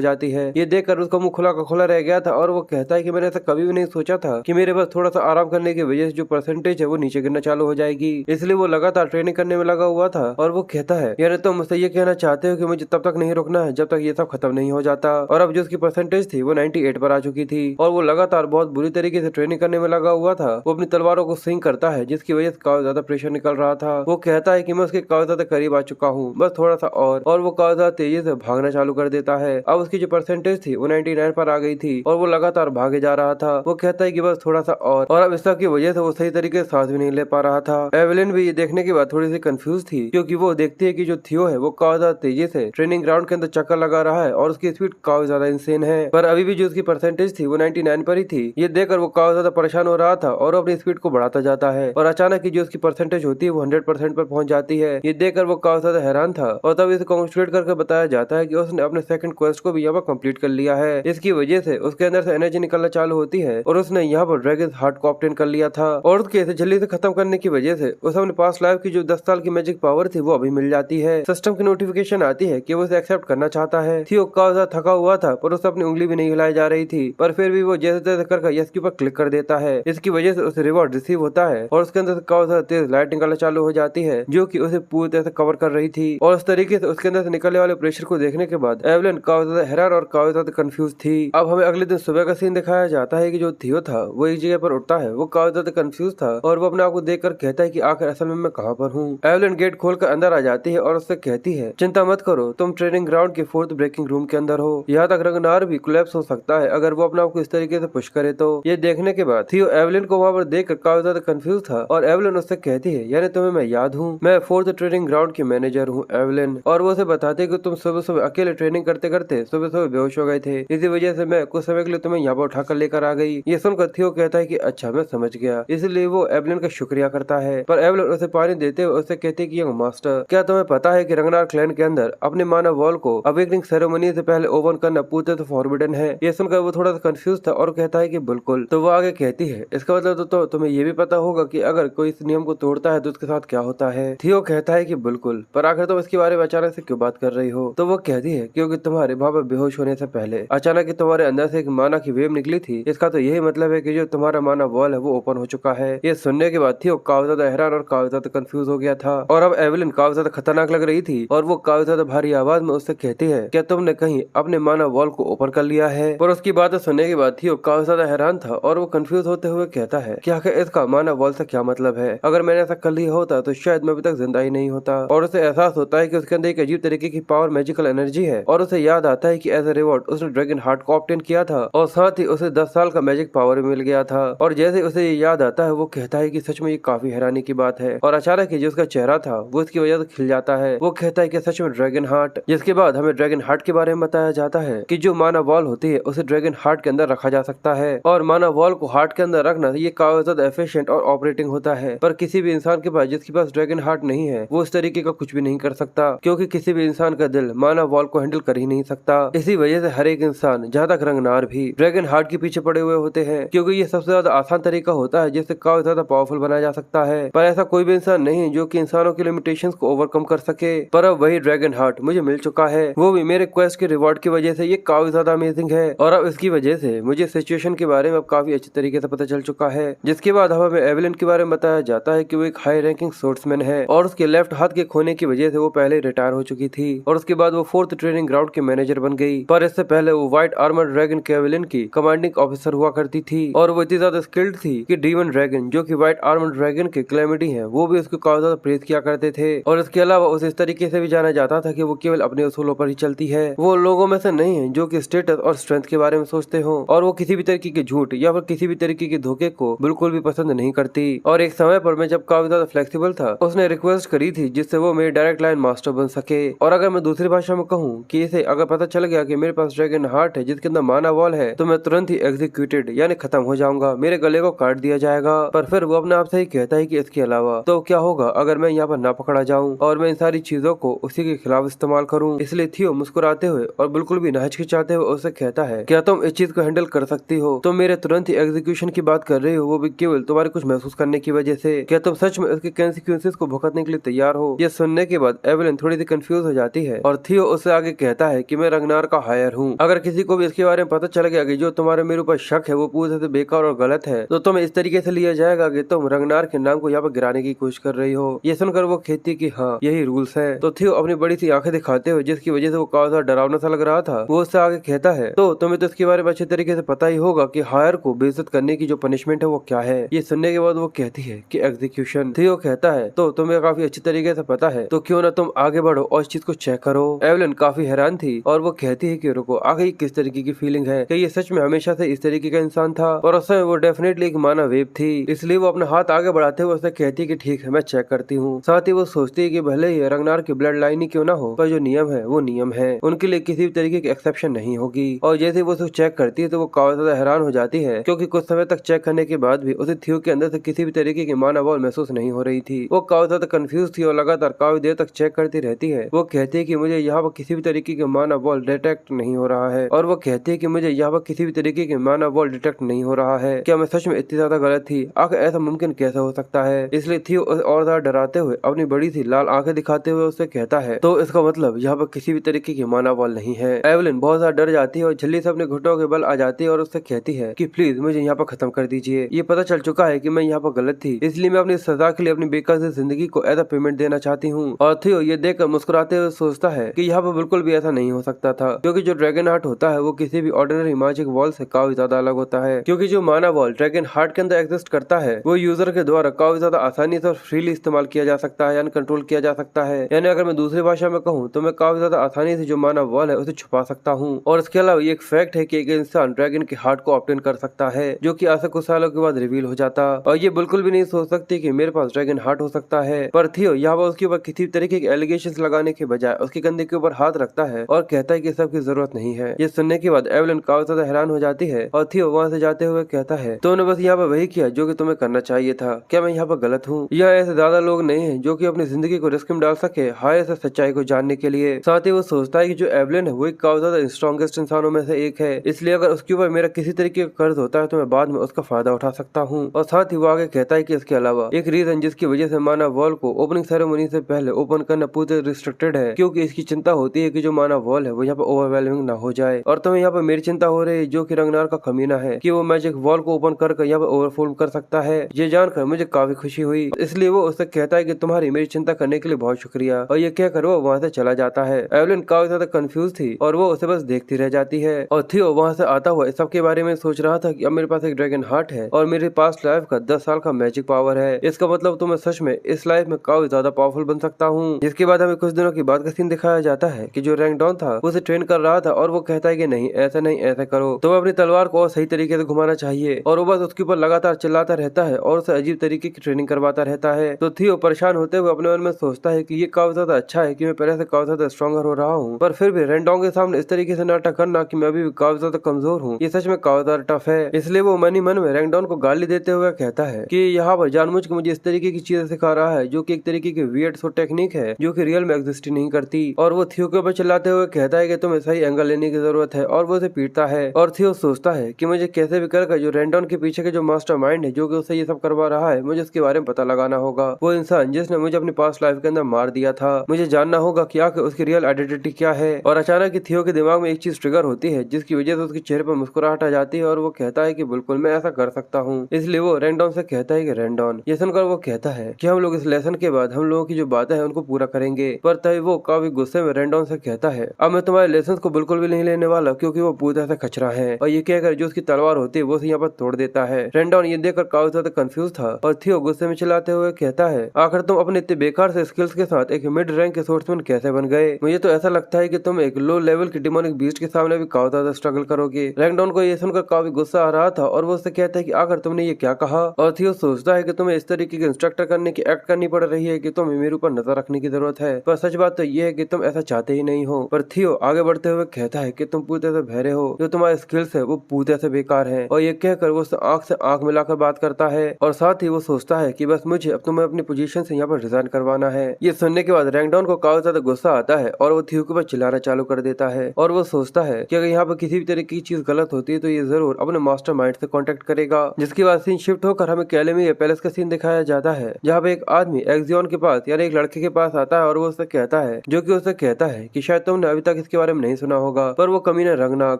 जाती है। ये देखकर उसका मुंह खुला का खुला रह गया था और वो कहता है कि मैंने ऐसा कभी भी नहीं सोचा था कि मेरे पास थोड़ा सा आराम करने की वजह से जो परसेंटेज है वो नीचे गिरना चालू हो जाएगी, इसलिए वो लगातार ट्रेनिंग करने में लगा हुआ था। और वो कहता है यानी तुम मुझसे ये कहना चाहते हो कि मुझे तब तक नहीं रुकना है जब तक ये सब खत्म नहीं हो जाता। और अब जो उसकी परसेंटेज थी वो 98 पर आ चुकी थी और वो लगातार बहुत बुरी तरीके से ट्रेनिंग करने में लगा हुआ था। वो अपनी तलवारों को स्विंग करता है जिसकी वजह से काफी ज्यादा प्रेशर निकल रहा था। वो कहता है कि मैं उसके काफी ज्यादा करीब आ चुका हूँ, बस थोड़ा सा और वो काफी ज्यादा तेजी से भागना चालू कर देता है। अब उसकी जो परसेंटेज थी वो 99 पर आ गई थी और वो लगातार भागे जा रहा था। वो कहता है कि बस थोड़ा सा और अब इस सब की वजह से वो सही तरीके से सांस भी नहीं ले पा रहा था। एवेलिन भी ये देखने के बाद थोड़ी सी कंफ्यूज थी क्योंकि वो देखती है कि जो थियो है वो काफी ज्यादा तेजी से ट्रेनिंग ग्राउंड के अंदर चक्कर लगा रहा है और उसकी स्पीड काफी ज्यादा इंसेन है, पर अभी भी जो उसकी परसेंटेज थी वो 99 पर ही थी। ये देखकर वो काफी ज्यादा परेशान हो रहा था और अपनी स्पीड को बढ़ाता जाता है और अचानक ही जो उसकी परसेंटेज होती है वो 100% पर पहुंच जाती है। ये देखकर वो काफी ज्यादा हैरान था और तब इसे कॉन्ग्रेचुलेट करके बताया जाता है कि उसने अपने सेकंड क्वेस्ट को भी यहाँ पर कंप्लीट कर लिया है। इसकी वजह से उसके अंदर से एनर्जी निकलना चालू होती है और उसने यहाँ पर ड्रैगन हार्ट को ऑब्टेन कर लिया था। और उसके इसे जल्दी से खत्म करने की वजह से उसे अपने पास लाइफ की जो 10 साल की मैजिक पावर थी वो अभी मिल जाती है। सिस्टम की नोटिफिकेशन नोटिफिकेशन आती है कि वो उसे एक्सेप्ट करना चाहता है। थियो काफी ज्यादा थका हुआ था पर उसे अपनी उंगली भी नहीं हिलाई जा रही थी, पर फिर भी वो जैसे तैसे कर यस के ऊपर क्लिक कर देता है। इसकी वजह से उसे रिवॉर्ड रिसीव होता है और उसके अंदर से काफी ज्यादा तेज लाइट निकलना चालू हो जाती है जो कि उसे पूरी तरह से कवर कर रही थी। और उस तरीके से उसके अंदर से निकलने वाले प्रेशर को देखने के बाद एवलिन काफी ज्यादा हैरान और काफी ज्यादा कंफ्यूज थी। अब हमें अगले दिन सुबह का सीन दिखाया जाता है कि जो थियो था वो एक जगह पर उठता है। वो काफी ज्यादा कंफ्यूज था और वो अपने आप को देखकर कहता है कि आखिर असल में मैं कहाँ पर हूँ। एवलिन गेट खोलकर अंदर आ जाती है और उससे कहती है, चिंता मत करो, तुम ट्रेनिंग ग्राउंड के 4th ब्रेकिंग रूम के अंदर हो। यहाँ तक रंगनार भी कोलैप्स हो सकता है अगर वो अपने आप को इस तरीके से पुश करे तो। ये देखने के बाद थियो एवलिन को वहाँ पर देखकर काफी ज्यादा कंफ्यूज था और एवलिन उससे कहती है, यानी तुम्हें मैं याद हूँ, मैं 4th ट्रेनिंग ग्राउंड की मैनेजर हूँ एवलिन। और वो उसे बताते कि तुम सुबह सुबह अकेले ट्रेनिंग करते करते सुबह सुबह बेहोश हो गए थे, इसी वजह से मैं कुछ समय के लिए तुम्हें यहाँ पर उठाकर लेकर आ गई। ये सुनकर थियो कहता है कि अच्छा मैं समझ गया, इसलिए वो एवलिन का शुक्रिया करता है। पर एवलिन उसे पानी देते हुए उससे कहती है कि यंग मास्टर, क्या तुम्हें पता है कि रंगनार क्लैन के अंदर अपने मानव वॉल को अवेकनिंग सेरेमनी से पहले ओपन करना पूरी तरह से फॉरबिडन है। ये सुनकर वो थोड़ा सा कंफ्यूज था और कहता है कि बिल्कुल। तो वो आगे कहती है, इसका मतलब तो तुम्हें ये भी पता होगा कि अगर कोई इस नियम को तोड़ता है तो उसके साथ क्या होता है। थियो कहता है कि बिल्कुल, पर आखिर तुम इसके बारे में अचानक से क्यों बात कर रही हो। तो वो कहती है, क्योंकि तुम्हारे वहाँ पर बेहोश होने से पहले अचानक ही तुम्हारे अंदर से एक माना की वेव निकली थी। इसका तो यही मतलब है कि जो तुम्हारा माना वॉल है वो ओपन हो चुका है। ये सुनने के बाद थियो काफी ज्यादा हैरान और काफी ज्यादा कंफ्यूज हो गया था और अब एवलिन काफी ज्यादा खतरनाक लग रही थी और वो काफी ज्यादा भारी आवाज में उससे कहती है, क्या तुमने कहीं अपने माना वॉल को ओपन कर लिया है। पर उसकी बातें सुनने के बाद थियो काफी ज्यादा हैरान था और वो कंफ्यूज होते हुए कहता है कि आखिर इसका माना वॉल से क्या मतलब है। अगर मैंने ऐसा कर लिया होता तो शायद मैं अभी तक जिंदा ही नहीं होता। और उसे एहसास होता है कि उसके अंदर एक अजीब तरीके की पावर मैजिकल एनर्जी है और उसे याद आता है कि एज ए रिवॉर्ड उसने ड्रैगन हार्ट को ऑब्टेन किया था और साथ ही उसे 10 साल का मैजिक पावर मिल गया था। और जैसे उसे ये याद आता है वो कहता है कि सच में ये काफी हैरानी की बात है। और अचानक ही जो उसका चेहरा था वो इसकी वजह से खिल जाता है। वो कहता है कि सच में ड्रैगन हार्ट। जिसके बाद हमें ड्रैगन हार्ट के बारे में बताया जाता है कि जो माना वॉल होती है उसे ड्रैगन हार्ट के अंदर रखा जा सकता है और माना वॉल को हार्ट के अंदर रखना ये काफी ज्यादा एफिशिएंट और ऑपरेटिंग होता है। पर किसी भी इंसान के पास जिसके पास ड्रैगन हार्ट नहीं है वो इस तरीके का कुछ भी नहीं कर सकता, क्योंकि किसी भी इंसान का दिल माना वॉल को हैंडल कर ही नहीं सकता। इसी वजह से हर एक इंसान, जहाँ तक रंगनार भी, ड्रैगन हार्ट के पीछे पड़े हुए होते हैं, क्योंकि ये सबसे ज्यादा आसान तरीका होता है जिससे काफी ज्यादा पावरफुल बनाया जा सकता है। पर ऐसा कोई भी इंसान नहीं जो कि इंसानों की लिमिटेशंस को ओवरकम कर सके। पर अब वही ड्रैगन हार्ट मुझे मिल चुका है, वो भी मेरे क्वेस्ट के रिवॉर्ड की वजह से। ये काफी ज्यादा अमेजिंग है और अब इसकी वजह से मुझे सिचुएशन के बारे में अब काफी अच्छे तरीके से पता चल चुका है। जिसके बाद हमें एवलिन के बारे में बताया जाता है कि वो एक हाई रैंकिंग सोर्समैन है और उसके लेफ्ट हाथ के खोने की वजह से वो पहले रिटायर हो चुकी थी और उसके बाद वो 4th ट्रेनिंग ग्राउंड के मैनेजर बन गई। पर इससे पहले वो व्हाइट आर्मर ड्रैगन केवलिन की कमांडिंग ऑफिसर हुआ करती थी और वो इतनी ज्यादा स्किल्ड थी कि डीमन ड्रैगन, जो कि व्हाइट आर्मर ड्रैगन के क्लैमिटी है, वो भी उसको काफी ज्यादा प्रेज किया करते थे। और इसके अलावा उसे इस तरीके से भी जाना जाता था कि वो केवल अपने उसूलों पर ही चलती है। वो लोगों में से नहीं है जो कि स्टेटस और स्ट्रेंथ के बारे में सोचते हो और वो किसी भी तरीके के झूठ या फिर किसी भी तरीके के धोखे को बिल्कुल भी पसंद नहीं करती। और एक समय पर मैं जब काफी ज्यादा फ्लेक्सिबल था, उसने रिक्वेस्ट करी थी जिससे वो मेरी डायरेक्ट लाइन मास्टर बन सके। और अगर मैं दूसरी भाषा में कहूँ कि इसे अगर पता चल गया कि मेरे पास ड्रैगन हार्ट है जिसके अंदर माना वॉल है तो मैं तुरंत ही एग्जीक्यूटेड यानी खत्म हो जाऊंगा, मेरे गले को काट दिया जाएगा। पर फिर वो अपने आप से ही कहता है कि इसके अलावा तो क्या होगा अगर मैं यहाँ पर ना पकड़ा जाऊँ और मैं इन सारी चीजों को उसी के खिलाफ इस्तेमाल करूँ। इसलिए थियो मुस्कुराते हुए और बिल्कुल भी ना हिचकिचाते हुए उससे कहता है, क्या तुम इस चीज को हैंडल कर सकती हो? तुम मेरे तुरंत ही एग्जीक्यूशन की बात कर रही हो, वो भी केवल तुम्हारे कुछ महसूस करने की वजह से। क्या तुम सच में इसके कंसिक्वेंसेस को भुगतने के लिए तैयार हो? ये सुनने के बाद एवलिन थोड़ी सी कंफ्यूज हो जाती है और थियो उससे आगे कहता है कि मैं रंगनार का हायर हूँ। अगर किसी को भी इसके बारे में पता चल गया कि जो तुम्हारे मेरे ऊपर शक है वो पूरी तरह से बेकार और गलत है तो तुम्हें इस तरीके से लिया जाएगा कि तुम रंगनार के नाम को यहाँ पर गिराने की कोशिश कर रही हो। ये सुनकर वो कहती कि हाँ यही रूल्स है। तो थियो अपनी बड़ी सी आंखें दिखाते हुए, जिसकी वजह से वो काफी ज्यादा डरावना सा लग रहा था, वो उससे आगे कहता है, तो तुम्हें तो इसके बारे में अच्छे तरीके से पता ही होगा कि हायर को बेइज्जत करने की जो पनिशमेंट है वो क्या है। ये सुनने के बाद वो कहती है कि एग्जीक्यूशन। थियो कहता है, तो तुम्हें काफी अच्छी तरीके से पता है, तो क्यों ना तुम आगे बढ़ो और इस चीज को चेक करो। एवलिन काफी हैरान थी और वो कहती है कि रुको, आगे किस तरीके की फीलिंग है, कि ये सच में हमेशा से इस तरीके का इंसान था? और उस समय वो डेफिनेटली एक माना वेब थी, इसलिए वो अपना हाथ आगे बढ़ाते हुए उससे कहती है कि ठीक है मैं चेक करती हूँ। साथ ही वो सोचती है कि भले ही रंगनार की ब्लड लाइन ही क्यों ना हो, पर जो नियम है वो नियम है, उनके लिए किसी भी तरीके की एक्सेप्शन नहीं होगी। और जैसे वो उसे चेक करती है तो वो काफी ज्यादा हैरान हो जाती है, क्योंकि कुछ समय तक चेक करने के बाद भी उसे थियो के अंदर से किसी भी तरीके की माना वॉल महसूस नहीं हो रही थी। वो काफी ज्यादा कंफ्यूज थी और लगातार काफी देर तक चेक करती रहती है। वो कहती है कि मुझे यहाँ पर किसी भी तरीके की माना वॉल डिटेक्ट नहीं हो रहा है, और वो कहती है कि मुझे यहाँ पर किसी भी तरीके की माना वॉल डिटेक्ट नहीं हो रहा है। क्या मैं सच में इतनी ज्यादा गलत थी? आखिर ऐसा मुमकिन कैसे हो सकता है? इसलिए थियो और ज्यादा डराते हुए अपनी बड़ी सी लाल आंखें दिखाते हुए उससे कहता रहता है, तो इसका मतलब यहाँ पर किसी भी तरीके की मानव वाल नहीं है। एवलिन बहुत ज्यादा डर जाती है और जल्दी से अपने घुटनों के बल आ जाती है और उससे कहती है कि प्लीज मुझे यहाँ पर खत्म कर दीजिए। ये पता चल चुका है कि मैं यहाँ पर गलत थी, इसलिए मैं अपनी सजा के लिए अपनी बेकार से जिंदगी को एज अ पेमेंट देना चाहती हूँ। और थियो ये देखकर मुस्कुराते हुए सोचता है कि यहाँ पर बिल्कुल भी ऐसा नहीं हो सकता था, क्योंकि जो ड्रैगन हार्ट होता है वो किसी भी ऑर्डिनरी मैजिक वॉल से काफी ज्यादा अलग होता है। क्योंकि जो माना वॉल ड्रैगन हार्ट के अंदर एग्जिस्ट करता है वो यूजर के द्वारा काफी ज्यादा आसानी से और फ्रीली इस्तेमाल किया जा सकता है, यानी कंट्रोल किया जा सकता है। यानी अगर मैं दूसरी भाषा में कहूँ तो मैं काफी ज्यादा आसानी से जो माना वॉल है उसे छुपा सकता हूँ। और इसके अलावा ये एक फैक्ट है कि एक इंसान ड्रैगन के हार्ट को ऑब्टेन कर सकता है, जो कि आज से कुछ सालों के बाद रिवील हो जाता। और ये बिल्कुल भी नहीं सोच सकती कि मेरे पास ड्रैगन हार्ट हो सकता है। पर थियो यहाँ पर उसके ऊपर किसी तरीके के एलिगेशंस लगाने के बजाय उसके कंधे के ऊपर हाथ रखता है और कहता है कि सबकी जरूरत नहीं है। ये सुनने के बाद एवलिन काफी ज्यादा हैरान हो जाती है और थियो वहाँ से जाते हुए कहता है तुमने बस यहाँ पर वही किया जो कि तुम्हें करना चाहिए था। क्या मैं यहाँ पर गलत हूँ? यह ऐसे ज्यादा लोग नहीं है जो कि अपनी जिंदगी को रिस्क में डाल सके हाय से सच्चाई को जानने के लिए। साथ ही वो सोचता है कि जो एवलिन है वो एक काफी ज्यादा स्ट्रॉन्गेस्ट इंसानों में से एक है, इसलिए अगर उसके ऊपर मेरा किसी तरीके का कर्ज होता है तो मैं बाद में उसका फायदा उठा सकता हूँ। और साथ ही वो आगे कहता है कि इसके अलावा एक रीजन जिसकी वजह से माना वॉल को ओपनिंग सेरेमनी से पहले ओपन करना पूरे रिस्ट्रिक्टेड है, क्योंकि इसकी चिंता होती है कि जो माना वॉल है वो यहाँ पर ओवरवेलमिंग ना हो जाए। और तुम्हें यहाँ पर मेरी चिंता हो रही है जो कि रंगनार का कमीना है कि वो मैजिक वॉल को ओपन कर यहाँ पर ओवरफ्लो कर सकता है। ये जानकर मुझे काफी खुशी हुई, इसलिए वो उससे कहता है कि तुम्हारी मेरी चिंता करने के लिए बहुत शुक्रिया। और ये कहकर वो वहाँ से चला जाता है। एवलिन काफी ज्यादा कंफ्यूज थी और वो उसे बस देखती रह जाती है। और थियो वहाँ से आता हुआ इस सब के बारे में सोच रहा था कि अब मेरे पास एक ड्रैगन हार्ट है और मेरे पास लाइफ का 10 साल का मैजिक पावर है। इसका मतलब तो मैं सच में इस लाइफ में काफी ज्यादा पावरफुल बन सकता हूँ। जिसके बाद हमें कुछ दिनों के बाद का सीन दिखाया जाता है कि जो रैंगडॉन था वो उसे ट्रेन कर रहा था और वो कहता है कि नहीं ऐसा करो, तुम्हें अपनी तलवार को और सही तरीके से घुमाना चाहिए। और वो बस उसके ऊपर लगातार चिल्लाता रहता है और उसे अजीब तरीके की ट्रेनिंग करवाता रहता है। तो थियो परेशान होते हुए अपने मन में सोचता है कि ये काफी ज्यादा अच्छा है कि मैं पहले से काफी ज्यादा स्ट्रॉन्गर हो रहा हूँ, पर फिर भी रैंडोंग के सामने इस तरीके से नाटक करना कि मैं अभी भी काफी ज्यादा कमजोर हूँ, ये सच में काफी ज्यादा टफ है। इसलिए वो मन ही मन में रैंगडॉन को गाली देते हुए कहता है कि यहाँ पर जानबूझ के मुझे इस तरीके की चीजें सिखा रहा है जो कि एक तरीके की वियर्ड सो टेक्निक है जो कि रियल में एग्जिस्ट नहीं करती। और वो थियो के ऊपर चिल्लाते हुए कहता है कि तुम्हें सही एंगल लेने की जरूरत है और वो उसे पीटता है। और थियो सोचता है कि मुझे कैसे भी कर जो रैंडॉन के पीछे के जो मास्टर माइंड है जो कि उसे ये सब करवा रहा है, मुझे उसके बारे में पता लगाना होगा। वो इंसान जिसने मुझे अपनी पास्ट लाइफ के अंदर मार दिया था, मुझे जानना होगा कि आखिर उसकी रियल आइडेंटिटी क्या है। और अचानक थियो के दिमाग में एक चीज ट्रिगर होती है जिसकी वजह से उसके चेहरे पर मुस्कुराहट आ जाती है और वो कहता है कि बिल्कुल मैं ऐसा कर सकता हूँ। इसलिए वो रैंडॉन से कहता है कि रैंडॉन, ये सुनकर वो कहता है कि हम लोग इस लेसन के बाद हम लोगों की जो बातें हैं उनको पूरा करेंगे। पर तभी वो काफी गुस्से में रैंडॉन से कहता है अब मैं तुम्हारे लेसन को बिल्कुल भी नहीं लेने वाला, क्योंकि वो पूरी तरह से कचरा है। और ये कहकर जो उसकी तलवार होती है वो उसे यहाँ पर तोड़ देता है। रैंडॉन ये देखकर काफी ज्यादा कंफ्यूज था और थियो गुस्से में चिल्लाते हुए कहता है आखिर तुम अपने इतने बेकार से स्किल्स के साथ एक मिड रैंक के सोर्समैन कैसे बन गए? मुझे तो ऐसा लगता है कि तुम एक लो लेवल की डिमोनिक बीस्ट के सामने भी काफी ज्यादा स्ट्रगल करोगे। रैंगडॉन को ये सुनकर काफी गुस्सा आ रहा था और वो उससे कहता है कि आखिर तुमने ये क्या कहा? और थियो सोचता है कि तुम्हें इस तरीके के इंस्ट्रक्टर करने की एक्ट करनी पड़ रही है कि तुम्हें मेरे ऊपर नजर रखने की जरूरत है, पर सच बात तो ये है कि तुम ऐसा चाहते ही नहीं हो। पर थियो आगे बढ़ते हुए कहता है कि तुम पूरी तरह से बहरे हो, जो तुम्हारे स्किल्स है वो पूरी तरह से बेकार है। और ये कहकर वो आंख से आंख मिलाकर बात करता है और साथ ही वो सोचता है कि बस मुझे अब तुम्हें अपनी पोजीशन से यहाँ पर रिजाइन करवाना है। ये सुनने के बाद रैंगडॉन को काफी ज्यादा गुस्सा आता है और वो थियो के ऊपर चिल्लाना चालू कर देता है और वो सोचता है कि अगर यहाँ पर किसी भी तरह की चीज गलत होती है तो ये जरूर अपने मास्टर माइंड से कांटेक्ट करेगा। जिसके बाद सीन शिफ्ट होकर हमें कैलेमिया पैलेस का सीन दिखाया जाता है, जहाँ पे एक आदमी एक्सियन के पास यानी एक लड़के के पास आता है और वो उससे कहता है कि शायद तुमने अभी तक इसके बारे में नहीं सुना होगा, पर वो कमीना रंगनाग